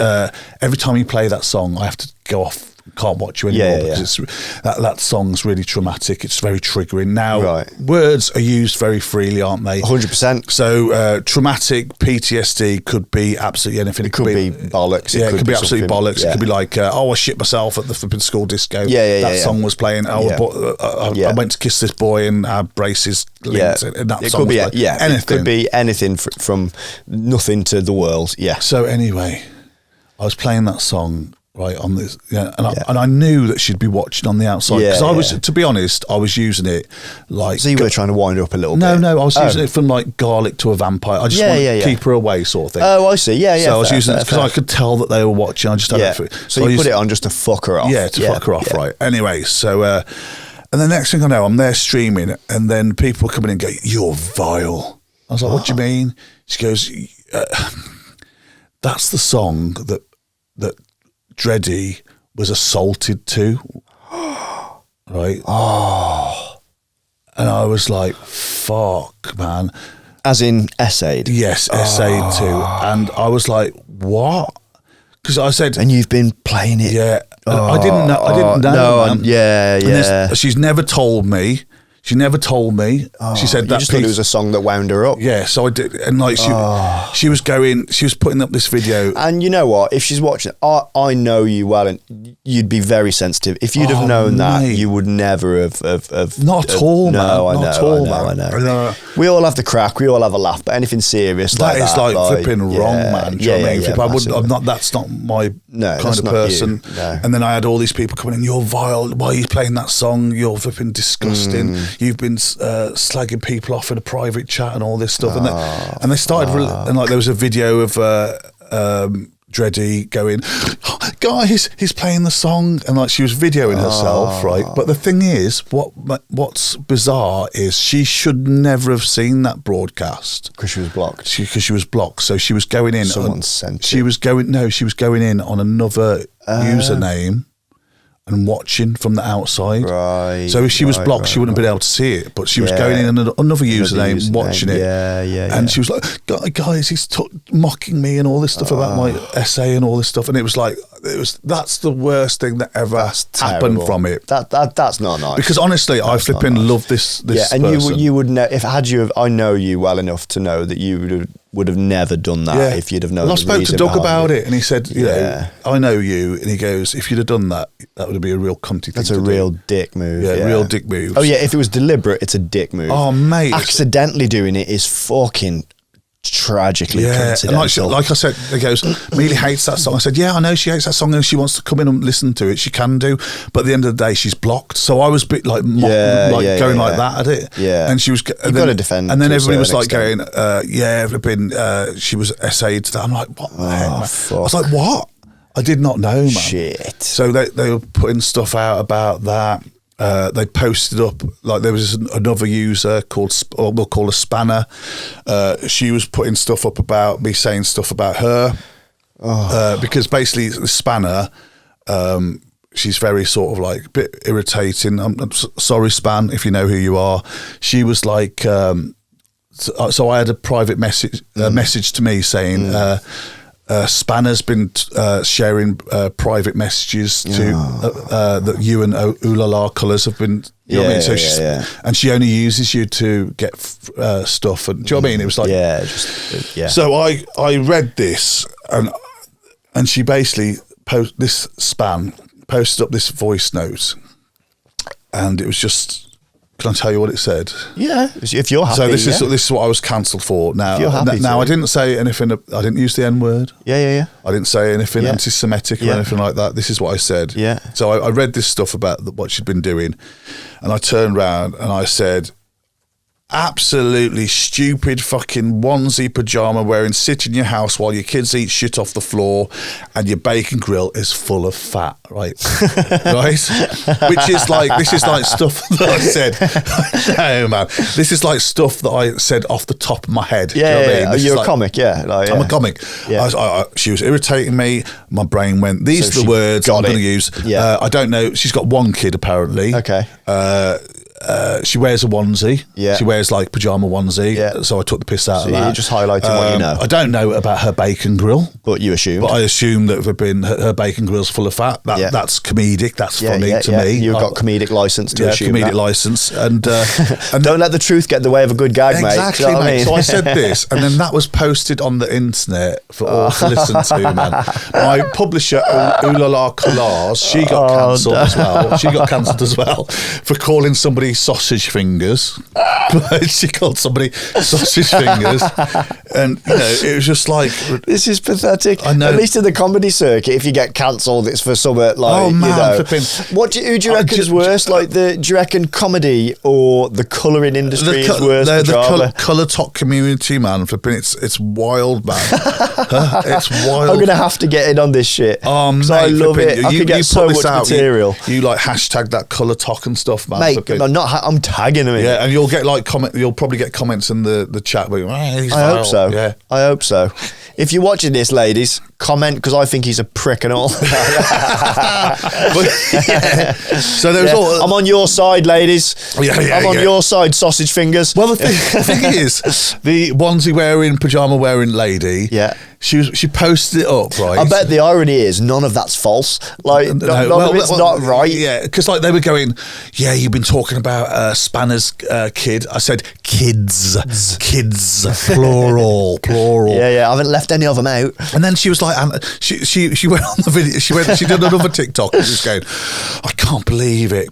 every time you play that song, I have to go off, can't watch you anymore, because it's, that song's really traumatic. It's very triggering. Now, words are used very freely, aren't they? 100%. So traumatic PTSD could be absolutely anything. It could be bollocks. Yeah, it could be absolutely bollocks. Yeah. It could be like, I shit myself at the flipping school disco. That song was playing. I went to kiss this boy and our braces linked. And that song was playing. Anything. It could be anything from nothing to the world. Yeah. So anyway, I was playing that song right on this, and I knew that she'd be watching on the outside, because I was, to be honest, I was using it like. So you were trying to wind her up a little bit? No, I was using it from like garlic to a vampire. I just want to keep her away, sort of thing. Oh, I see. Yeah. So I was using it because I could tell that they were watching. I just had it. So you put it on just to fuck her off. Yeah, to fuck her off, right? Anyway, so and the next thing I know, I'm there streaming, and then people come in and go, "You're vile." I was like, "What do you mean?" She goes, "That's the song that Dreddy was assaulted to," right? Oh, and I was like, "Fuck, man!" As in essayed? Yes, essayed to, and I was like, "What?" Because I said, "And you've been playing it?" Yeah, I didn't know. No, yeah. She's never told me. She never told me. She said that just thought it was a song that wound her up. Yeah, so I did, and like she was putting up this video. And you know what? If she's watching, I know you well, and you'd be very sensitive. If you'd have known that, you would never have. Not at all, man. No, I know. We all have the crack. We all have a laugh, but anything serious that is like flipping wrong, man. Do you know what I mean? That's not my kind of person. No. And then I had all these people coming in. You're vile. Why are you playing that song? You're flipping disgusting. You've been slagging people off in a private chat and all this stuff, and they started and like there was a video of Dreddy going, "Guys, he's playing the song," and like she was videoing herself, right? But the thing is, what's bizarre is she should never have seen that broadcast because she was blocked. Because she was blocked, so she was going in. Someone sent it. She was going in on another username and watching from the outside. Right. So if she was blocked, she wouldn't have been able to see it. But she was going in another username, watching it. And she was like, "Guys, he's mocking me and all this stuff about my essay and all this stuff." And it was like, that's the worst thing that ever happened from it. That's not nice. Because honestly, I flipping love this and person. you would know, I know you well enough to know that you would have never done that if you'd have known. Well, I spoke to Doug about it, and he said, "You know, I know you," and he goes, "If you'd have done that, that would be a real cunty thing." That's a real dick move. Yeah, real dick move. Oh yeah, if it was deliberate, it's a dick move. Oh mate, accidentally doing it is fucking tragically coincidental. And like I said, he goes, "Mealy hates that song." I said, "Yeah, I know she hates that song, and if she wants to come in and listen to it, she can do. But at the end of the day, she's blocked." So I was a bit like going like that at it. Yeah, and she was. You've got to defend. And then everybody was like going, she was essayed to that. I'm like, what the heck? Man? I was like, what? I did not know, man. Shit. So they were putting stuff out about that. They posted up, like there was another user we'll call her Spanner. She was putting stuff up about me, saying stuff about her, because basically the Spanner, she's very sort of like a bit irritating. I'm sorry, Span, if you know who you are. She was like, so I had a private message to me saying, Spanner's been sharing private messages to that you and Oolala Colours have been. You know what I mean? So and she only uses you to get stuff. And do you know what I mean? It was like So I read this and she basically posted up this voice note, and it was just. Can I tell you what it said? Yeah, if you're happy. So this is what I was cancelled for. Now, I didn't say anything. I didn't use the N word. Yeah. I didn't say anything anti-Semitic or anything like that. This is what I said. Yeah. So I read this stuff about what she'd been doing, and I turned around and I said, absolutely stupid fucking onesie pajama wearing, sit in your house while your kids eat shit off the floor, and your bacon grill is full of fat, right? Right? Which is like, this is like stuff that I said. No, man. This is like stuff that I said off the top of my head. Yeah, do you know what I mean? You're a like, comic, yeah. Like, I'm a comic. Yeah. She was irritating me. My brain went, these are the words I'm going to use. Yeah. I don't know. She's got one kid, apparently. Okay. She wears a onesie. Yeah. She wears like pajama onesie. Yeah. So I took the piss out of that. You're just highlighting what you know. I don't know about her bacon grill. But you assumed. But I assume that her bacon grill's full of fat. That's comedic. That's funny to me. You've got comedic license to assume comedic that. license. And don't let the truth get in the way of a good gag, mate. Exactly, You know what mate. I mean? So I said this, and then that was posted on the internet for all to listen to, man. My publisher, Oolala Collage, she got cancelled as well. She got cancelled as well for calling somebody sausage fingers. She called somebody sausage fingers, and you know, it was just like, this is pathetic. I know. At least in the comedy circuit, if you get cancelled, it's for something like, oh man, you know. Who do you reckon is worse? Like do you reckon comedy or the colouring industry is worse? The colour talk community, man. Flipping, it's wild, man. It's wild. I'm gonna have to get in on this shit. Mate, I love flipping, it. I could get so much material. You like hashtag that colour talk and stuff, man. Mate, I'm tagging them in. Yeah, and you'll get like you'll probably get comments in the chat. Where I hope so. Yeah, I hope so. If you're watching this, ladies, comment, because I think he's a prick and all. But, yeah. So there's all. I'm on your side, ladies. I'm on your side, sausage fingers. Well, the thing is, the onesie wearing, pajama wearing lady. Yeah. She posted it up, right? I bet the irony is none of that's false. Like, none of it's not right. Yeah, because like they were going, yeah, you've been talking about Spanner's kid. I said kids, plural. Yeah. I haven't left any of them out. And then she was like, she went on the video. She did another TikTok and she was going, I can't believe it.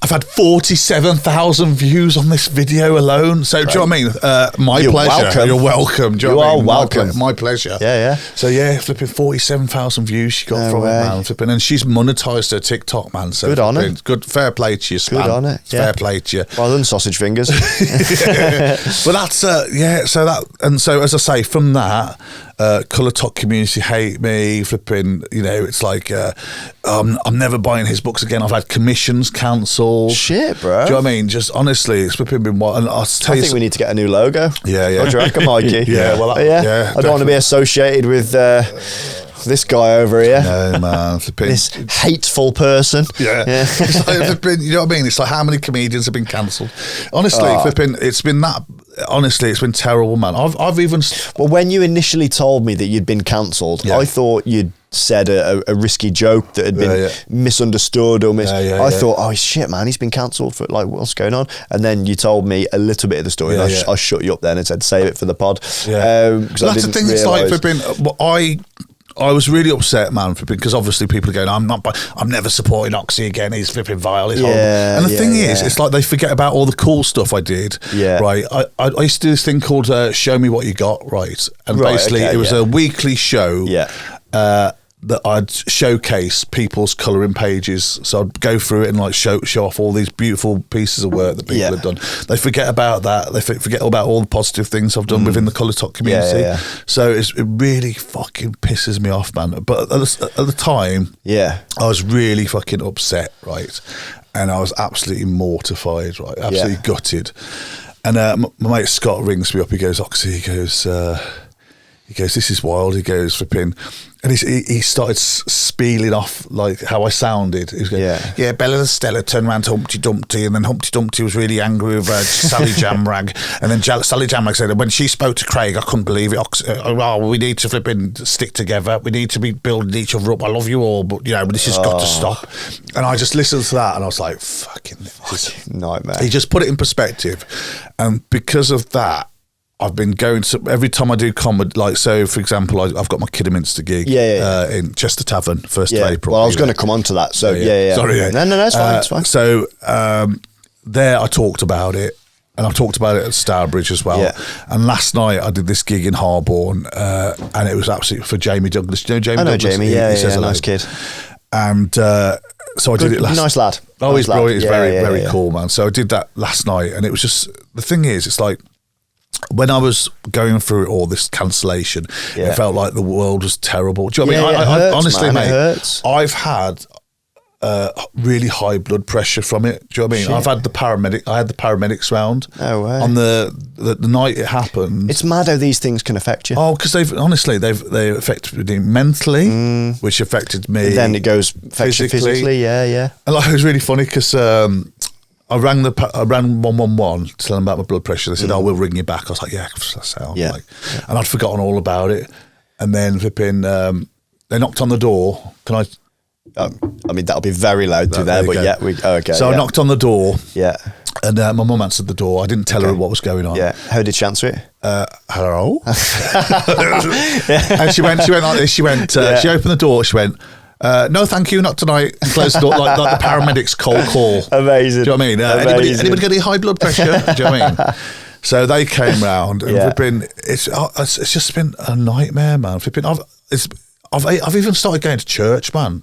I've had 47,000 views on this video alone. So do you know what I mean? My You're pleasure. welcome. You're welcome. Do you know what I mean? welcome. My pleasure. Yeah. So yeah, flipping 47,000 views she got from it, man. Flipping, and she's monetized her TikTok, man. So good on it. Good, fair play to you, Span. Good on it. Yeah. Fair play to you. Well done, sausage fingers. Well, that's So that, and so as I say, from that. Colour talk community hate me, flipping, you know, it's like I'm never buying his books again. I've had commissions cancelled. Shit, bro. Do you know what I mean? Just honestly, it's flipping been wild. And I think we need to get a new logo. Yeah. What do you reckon, Mikey? Yeah, well, I don't want to be associated with this guy over here. No, man. Flipping. This hateful person. Yeah. It's like, flipping, you know what I mean? It's like how many comedians have been cancelled? Honestly, flipping, it's been that. Honestly, it's been terrible, man. I've even. Well, when you initially told me that you'd been cancelled, I thought you'd said a risky joke that had been misunderstood or I thought, oh shit, man, he's been cancelled for like what's going on. And then you told me a little bit of the story. And I shut you up then and said save it for the pod. Yeah, that's the thing. It's like flipping. I was really upset, man, because obviously people are going, I'm never supporting OKSE again. He's flipping vile. He's horrible. And the thing is, it's like they forget about all the cool stuff I did. Yeah. Right. I used to do this thing called Show Me What You Got. Right. And basically it was a weekly show. Yeah. That I'd showcase people's colouring pages. So I'd go through it and like show off all these beautiful pieces of work that people have done. They forget about that. They forget about all the positive things I've done within the colour talk community. So it really fucking pisses me off, man. But at the time, I was really fucking upset, right? And I was absolutely mortified, right? Absolutely gutted. And my mate Scott rings me up. He goes, OKSE, he goes, this is wild. He goes, flipping. And he started spieling off like how I sounded. He was going, yeah, Bella and Stella turned around to Humpty Dumpty, and then Humpty Dumpty was really angry with Sally Jamrag. And then Sally Jamrag said, when she spoke to Craig, I couldn't believe it. We need to flipping stick together. We need to be building each other up. I love you all, but you know, this has got to stop. And I just listened to that, and I was like, fucking nightmare. He just put it in perspective, and because of that, I've been going to every time I do comedy. Like, so for example, I've got my Kidderminster gig in Chester Tavern, 1st of April. Well, I was going to come on to that. So Sorry. No, it's fine. It's fine. So there, I talked about it, and I talked about it at Stourbridge as well. Yeah. And last night I did this gig in Harborne, and it was absolutely for Jamie Douglas. Do you know Jamie? I know Douglas? Jamie. He says nice kid. And So I did it last. Nice lad. Oh, nice he's brilliant. He's very yeah. cool, man. So I did that last night, and it was just the thing is, it's like when I was going through all this cancellation, it felt like the world was terrible. Do you know what I mean? It hurts, honestly, man, mate, it hurts. I've had really high blood pressure from it. Do you know what I mean? Shit. I had the paramedics round. No way. On the night it happened. It's mad how these things can affect you. Oh, because they affected me mentally, which affected me. And then it goes physically. Yeah. And like, it was really funny because I rang 111 to tell them about my blood pressure. They said, "Oh, we'll ring you back." I was like, "Yeah, that's sound." Yeah. And I'd forgotten all about it. And then flipping, they knocked on the door. Can I? I mean, that'll be very loud through there, but okay. So I knocked on the door. Yeah. And my mum answered the door. I didn't tell her what was going on. Yeah. How did she answer it? Hello. And she went like this. She opened the door. She went, no, thank you, not tonight. And closed the door like the paramedics cold call. Amazing. Do you know what I mean? Anybody got any high blood pressure? Do you know what I mean? So they came round and it's just been a nightmare, man. I've even started going to church, man.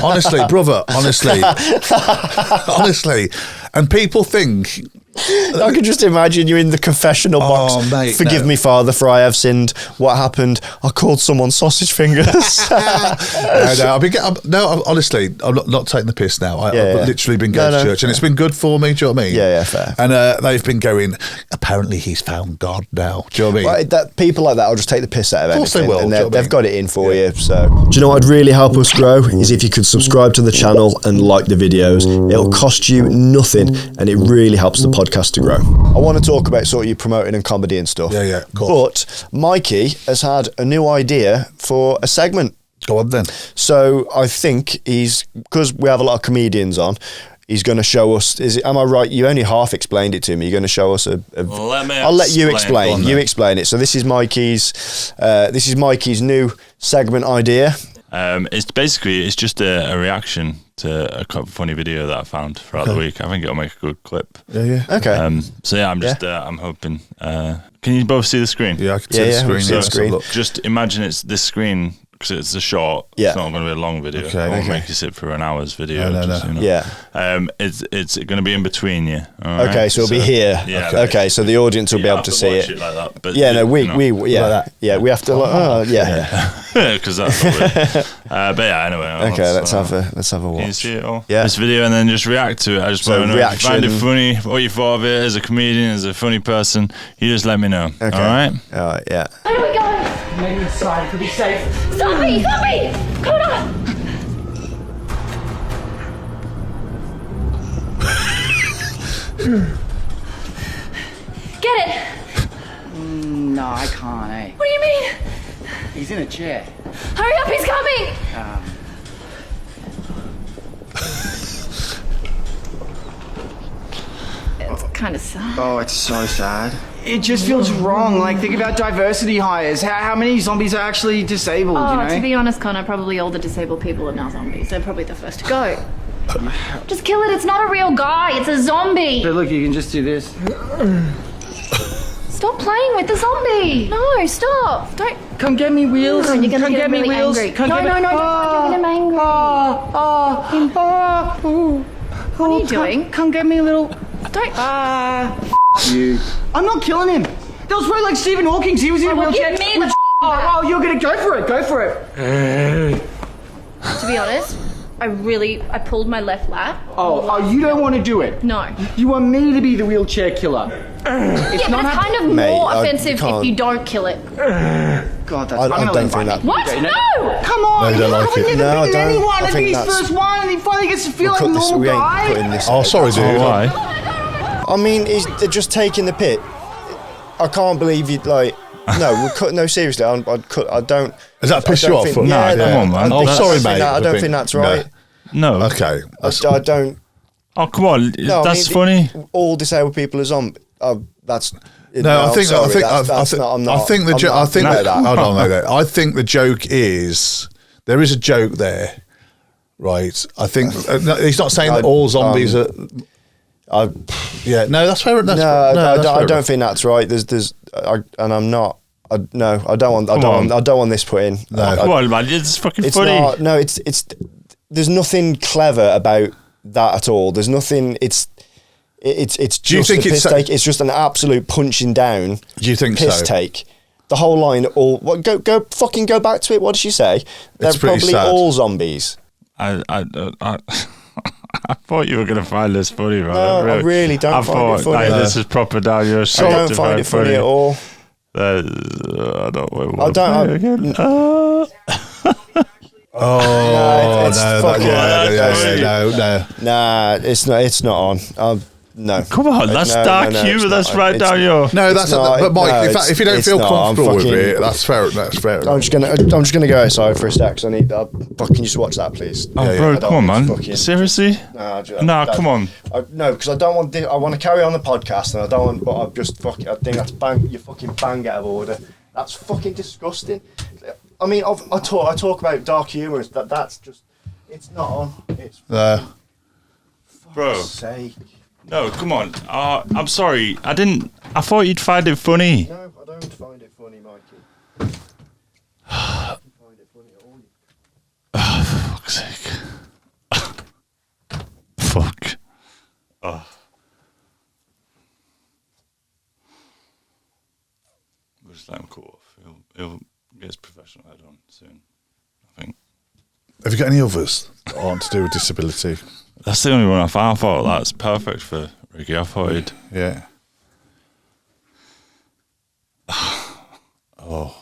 Honestly, brother. Honestly. And people think. I can just imagine you in the confessional box. Mate, Forgive me, Father, for I have sinned. What happened? I called someone sausage fingers. Honestly, I'm not taking the piss now. I've literally been going to church, and it's been good for me. Do you know what I mean? Yeah, fair. And they've been going, apparently he's found God now. Do you know what I mean? Well, people like that will just take the piss out of course anything. they will. And they've got it in for you. So, do you know what would really help us grow? Is if you could subscribe to the channel and like the videos. It'll cost you nothing, and it really helps the podcast to grow. I want to talk about sort of you promoting and comedy and stuff. Yeah, cool. But Mikey has had a new idea for a segment. Go on then. So I think because we have a lot of comedians on, he's going to show us. Am I right? You only half explained it to me. You're going to show us I'll let you explain. You explain it. So this is Mikey's new segment idea. It's just a reaction to a funny video that I found throughout the week. I think it'll make a good clip. Yeah. Okay. I'm hoping. Can you both see the screen? Yeah, I can see the screen. See the screen. Just imagine it's this screen. Because it's a short, it's not going to be a long video. Okay, I won't make you sit for an hour's video. No. Yeah. It's going to be in between you. Right? Okay, so it'll be here. Yeah. Okay, so the audience will be able to see it. Like that, but we have to. Because that's not weird. But yeah, anyway. Okay, let's have a watch. Can you see it all? Yeah. This video and then just react to it. I just want to know if you find it funny, what you thought of it as a comedian, as a funny person. You just let me know. Okay. All right? All right. Yeah. Where are we going? Maybe inside, it could be safe. Stop me! Come on! Get it! No, I can't, eh? What do you mean? He's in a chair. Hurry up, he's coming! It's kind of sad. Oh, it's so sad. It just feels wrong. Like, think about diversity hires. How many zombies are actually disabled, you know? To be honest, Connor, probably all the disabled people are now zombies. They're probably the first to go. Just kill it, it's not a real guy, it's a zombie! But look, you can just do this. Stop playing with the zombie! No, stop! Don't... Come get me, Wheels. You're gonna Come get him me, really Wheels. angry. Come No, get no, me. no, don't get him angry. What are you doing? Come get me, little... Don't... You. I'm not killing him. That was probably like Stephen Hawking. He was in a well, wheelchair. give me the Oh, you're gonna go for it. Go for it. To be honest, I pulled my left lat. Oh, you don't want to do it. No. You want me to be the wheelchair killer. But it's kind of more offensive if you don't kill it. God, that's... I don't think that. What? Okay, No! Come on! No, you don't like it. No, I don't. Anyone. I It'd think be his that's- first one, and he finally gets to feel like a Cut this. normal We ain't guy. putting this. Oh, sorry, dude. Why? I mean, they're just taking the pit. I can't believe you like. No, seriously, I don't. Does that piss you off? Think, Nah, come on, man. Oh, sorry, mate. I don't think that's right. No. Okay. I don't. Oh, come on. No, That's I mean, funny. All disabled people are zombies. That's. No, I think sorry, that's not. I'm not. I think the I'm joke. not I think about that. that. Hold on, mate. I think the joke is there is a joke there, right? I think he's not saying that all zombies are. Yeah, no, that's fair. That's, I don't think that's right. I'm not. I don't want this put in. No. Come on, man. It's fucking It's funny. not. No, it's there's nothing clever about that at all. There's nothing. It's Do you just think a piss it's take. It's just an absolute punching down. Do you think piss so? take? The whole line. All go back to it. What did she say? They're It's pretty probably sad. all zombies. I thought you were going to find this funny, man. No, I really don't find it funny. Like, this is proper down your I street. don't find it funny at all. I don't. I don't. Again. Oh, it's no, fucking- no. Nah, it's not on. No. Come on, that's No, dark no, humour. it's That's not. right It's- down your. No, that's not- but Mike, no, if you don't it's feel not. I'm comfortable with fucking- it, that's fair. That's fair. I'm just gonna go outside for a sec. 'Cause I need. Can you just watch that, please? Oh, yeah, bro, I don't come on, want to man. fucking- Seriously? Nah, come on. No, because I don't want. I want to carry on the podcast, and I don't want. But I just fucking. I think that's you fucking bang out of order. That's fucking disgusting. I mean, I talk about dark humour. That's just. It's not on. It's Bro. for sake. No, come on. I'm sorry. I thought you'd find it funny. No, I don't find it funny, Mikey. I don't find it funny at all. For fuck's sake. Fuck. Oh. We'll just let him cool off. He'll get his professional head on soon, I think. Have you got any others that aren't to do with disability? That's the only one I found. I thought that's perfect for Ricky. I thought he'd... Yeah. Oh.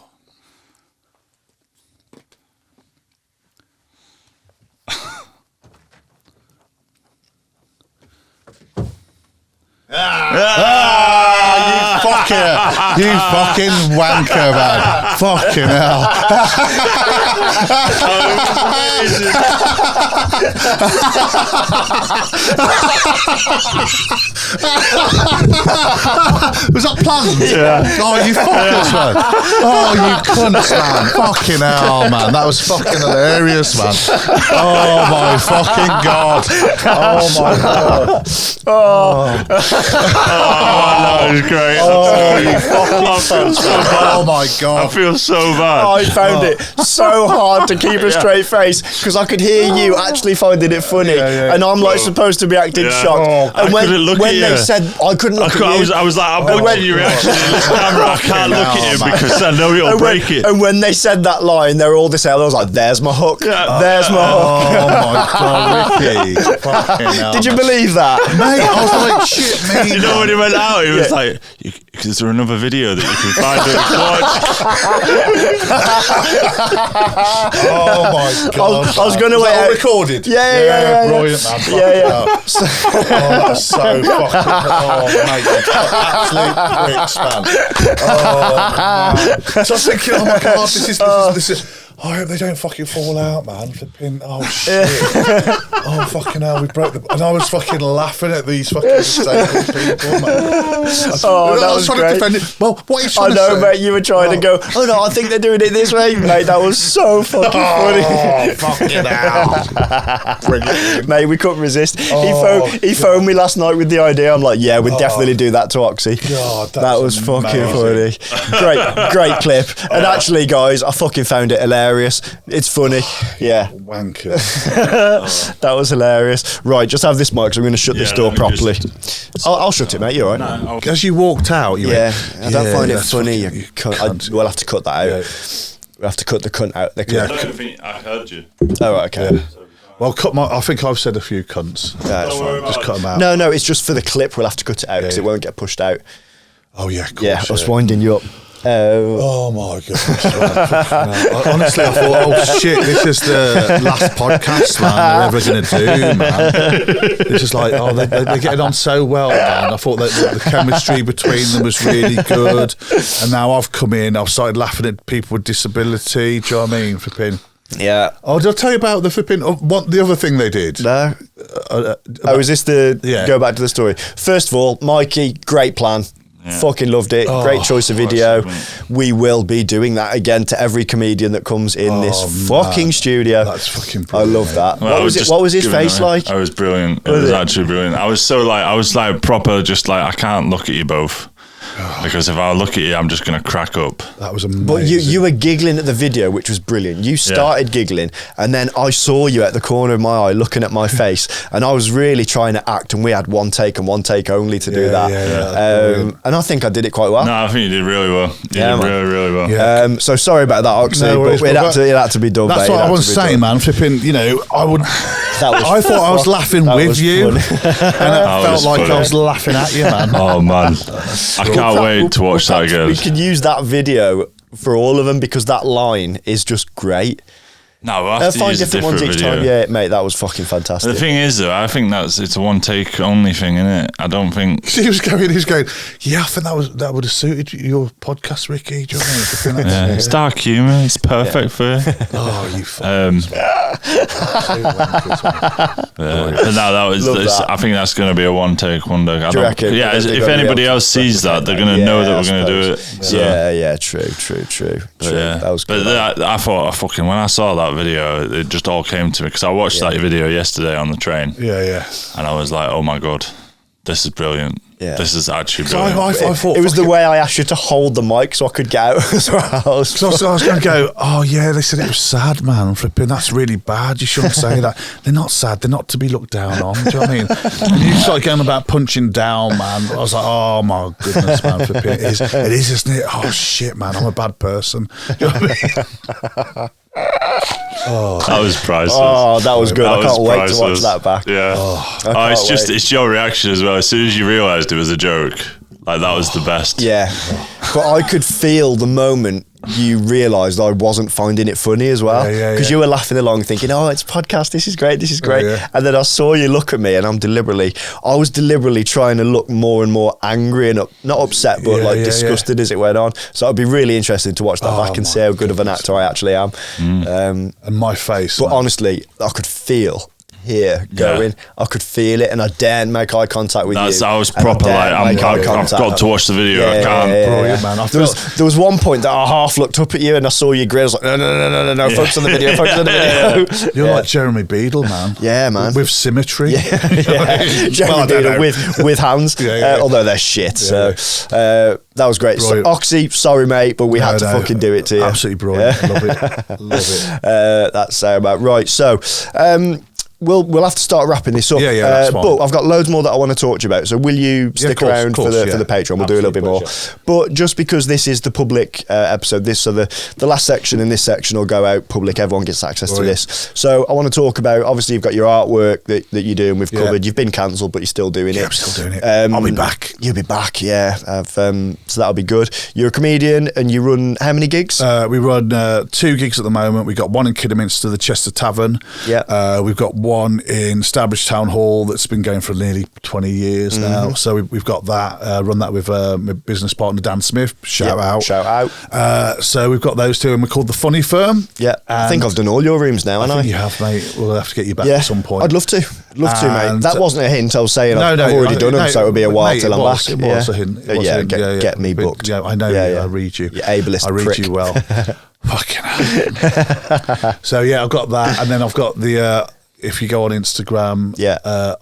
You fucking wanker, man. Fucking hell. Was that planned? Yeah. Oh, you fuckers, man. Oh, you cunts, man. Fucking hell, man. That was fucking hilarious, man. Oh, my fucking God. Oh, my God. Oh, that was great. Oh, you fucking I feel so bad. Oh, my I God. feel so bad. I found it so hard to keep a straight face because I could hear you actually finding it funny, and I'm like supposed to be acting Yeah. shocked. I And couldn't look at when they you. said I couldn't look at you, I was like, I'm watching your reaction in this camera. I can't look at you because I know you'll and when, break it. and when they said that line, they were all this hell. I was like, "There's my hook. Yeah. There's my hook." Oh, my God, Ricky. Fucking hell. Did you believe that? Mate, I was like, shit, me. You know when he went out, he was like, "Is there another video that you can find to watch?" Oh, my God. I was going to Was wait that all out. recorded? Yeah. Brilliant, man. Yeah. Fucking hell. Oh, that's so fucking... Oh, mate, you absolute pricks, man. Oh, man. So I was thinking, oh, my God, this is... I hope they don't fucking fall out, man. Flipping, oh shit. Oh, fucking hell, we broke the... And I was fucking laughing at these fucking disabled people, man. That was trying great. to defend it. Well, what are you trying I to know, say? mate. You were trying to go. Oh no, I think they're doing it this way, mate. That was so fucking funny. Oh, fucking hell. Brilliant. Mate, we couldn't resist. Oh, he phoned me last night with the idea. I'm like, yeah, we'd definitely do that to Oxy. God, that was fucking funny. Great clip. And actually, guys, I fucking found it hilarious. It's funny. Yeah. Wanker. That was hilarious. Right, just have this mic because I'm going to shut this Yeah, door let me properly. just- I'll shut it, mate. You're all right. No, As you walked out, you Yeah, went, I don't find it that's funny. fucking- You cunt. We'll have to cut that out. Yeah. We'll have to cut the cunt out. The I cunt. don't think I heard you. Oh, right, okay. Well, I think I've said a few cunts. Yeah, it's fine. Just cut them out. No, it's just for the clip. We'll have to cut it out because Yeah. it won't get pushed out. Oh, yeah, of course. Yeah, I was winding you up. Oh my God! Honestly, I thought, oh shit, this is the last podcast, man, they're ever going to do, man. It's just like, oh, they're getting on so well, man. I thought that the chemistry between them was really good, and now I've come in, I've started laughing at people with disability. Do you know what I mean? Flipping. Yeah. Oh, did I tell you about the flipping? What the other thing they did? No. Is this the go back to the story? First of all, Mikey, great plan. Yeah. Fucking loved it. Great choice of video. Excellent. We will be doing that again to every comedian that comes in this fucking studio. That's fucking I brilliant. love that. Well, What was his giving face it- like? I was brilliant. It Was was it? actually brilliant. I was like proper, just like, I can't look at you both. Because if I look at you, I'm just going to crack up. That was amazing. But you were giggling at the video, which was brilliant. You started giggling, and then I saw you at the corner of my eye looking at my face, and I was really trying to act, and we had one take and one take only to do that. And I think I did it quite well. No, I think you did really well. You did really, really well. Yeah. So sorry about that, Oxy, but it had to be done. That's what I was saying, man. Flipping, I would. I thought I was laughing with you, and it felt like I was laughing at you, man. Oh man, I can't wait to watch that again. We can use that video for all of them because that line is just great. No, we'll have to find use a different ones each video. time. Yeah, mate, that was fucking fantastic. The thing is, though, I think it's a one take only thing, isn't it? I don't think He was going. Yeah, I think that would have suited your podcast, Ricky. Do you know what I mean? yeah, it's dark humour. It's perfect for you. Oh, you. But no, that was. I think that's going to be a one take wonder. Do you reckon? Yeah, if anybody else sees that, they're going to know that we're going to do it. So. Yeah, true. But yeah, that was good. But I thought, when I saw that video, it just all came to me because I watched that video yesterday on the train. Yeah. And I was like, oh my God, this is brilliant. Yeah. This is actually brilliant. I thought it was the way I asked you to hold the mic so I could get out as well. So I was going to go, oh yeah, they said it was sad, man. Flipping, that's really bad. You shouldn't say that. They're not sad. They're not to be looked down on. Do you know what I mean? And you started going about punching down, man. I was like, oh my goodness, man. Flipping, it is, isn't it? Oh shit, man. I'm a bad person. You know what I mean? That was priceless. Oh, that was good. I can't wait to watch that back. Yeah. It's your reaction as well. As soon as you realised it was a joke, like that was the best. Yeah. But I could feel the moment you realised I wasn't finding it funny as well. Because you were laughing along thinking, oh, it's a podcast, this is great. And then I saw you look at me and I was deliberately trying to look more and more angry and not upset, but disgusted as it went on. So it'd be really interesting to watch that back and see how good of an actor I actually am. And my face. But honestly, I could feel here going. I could feel it, and I daren't make eye contact with you. I was proper like, I've got to watch the video. I can't. Brilliant, man. There was one point that I half looked up at you and I saw your grin. I was like, no, focus on the video, focus on the video. You're like Jeremy Beadle, man. Yeah, man. With symmetry. Jeremy Beadle with hands, although they're shit. So that was great. So, Oxy, sorry, mate, but we had to fucking do it to you. Absolutely brilliant. Love it. That's about right. So, We'll have to start wrapping this up. That's fine. But I've got loads more that I want to talk to you about. So will you stick around for the Patreon? We'll do a little bit more. But just because this is the public episode, the last section in this section will go out public. Everyone gets access to this. So I want to talk about, obviously you've got your artwork that you're doing. We've covered. You've been cancelled, but you're still doing it. I'm still doing it. I'll be back. You'll be back, yeah. So that'll be good. You're a comedian and you run how many gigs? We run 2 gigs at the moment. We've got one in Kidderminster, the Chester Tavern. Yeah. We've got one in Stourbridge Town Hall that's been going for nearly 20 years now. So we've got that, run that with my business partner Dan Smith. Shout out. So we've got those 2 and we're called The Funny Firm. Yeah. I think I've done all your rooms now, haven't I? You have, mate. We'll have to get you back at some point. I'd love to. Mate. That wasn't a hint. I was saying I've already done them, so it'll be a while till I'm back. It was a hint. Get me booked. Yeah, I know. I read you. You ableist I read prick. you well. Fucking hell. So I've got that, and then I've got the if you go on Instagram,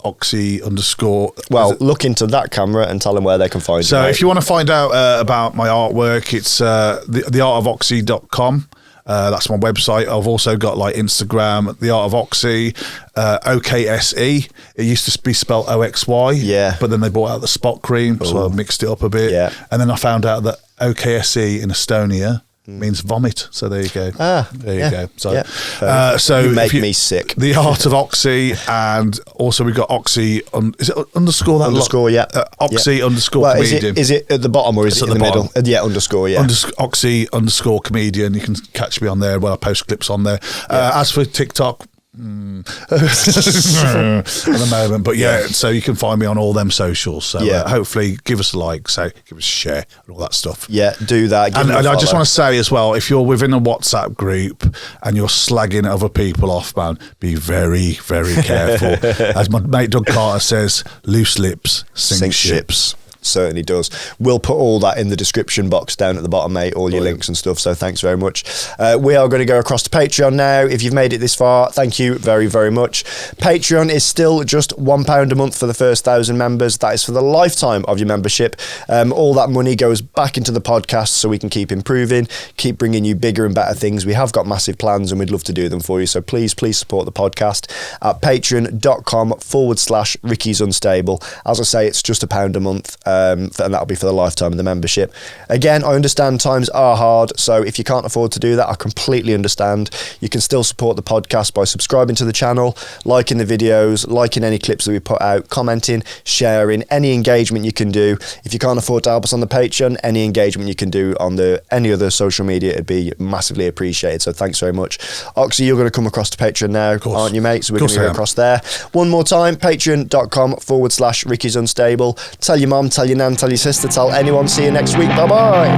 OKSE_. Well, look into that camera and tell them where they can find you. So if you want to find out about my artwork, it's theartofOKSE.com. That's my website. I've also got like Instagram, The Art of Oxy, OKSE. It used to be spelled OXY, but then they brought out the spot cream, so I mixed it up a bit. Yeah. And then I found out that OKSE in Estonia means vomit. So there you go. There you go. So, so you make me sick. The Art of Oxy, and also we've got Oxy. Is it underscore that? Underscore, Oxy _comedian. Is it at the bottom or is it in the middle? Underscore, Oxy _comedian. You can catch me on there when I post clips on there. As for TikTok, at the moment, but so you can find me on all them socials. So hopefully give us a like, give us a share and all that stuff. Yeah, do that. And I just want to say as well, if you're within a WhatsApp group and you're slagging other people off, man, be very, very careful. As my mate Doug Carter says, loose lips sink ships. certainly does. We'll put all that in the description box down at the bottom, mate, all your links and stuff, so thanks very much. We are going to go across to Patreon now. If you've made it this far, thank you very, very much. Patreon is still just £1 a month for the first 1,000 members. That is for the lifetime of your membership. All that money goes back into the podcast so we can keep improving, keep bringing you bigger and better things. We have got massive plans and we'd love to do them for you, so please support the podcast at patreon.com/Ricky's Unstable. As I say, it's just £1 a month, and that'll be for the lifetime of the membership. Again, I understand times are hard, so if you can't afford to do that, I completely understand. You can still support the podcast by subscribing to the channel, liking the videos, liking any clips that we put out, commenting, sharing, any engagement you can do. If you can't afford to help us on the Patreon, any engagement you can do on any other social media, it'd be massively appreciated, so thanks very much. OKSE, you're going to come across to Patreon now, aren't you, mate? So we're going to go across there. One more time, patreon.com/Ricky's Unstable. Tell your mum, tell your nan, tell your sister, tell anyone. See you next week. Bye-bye.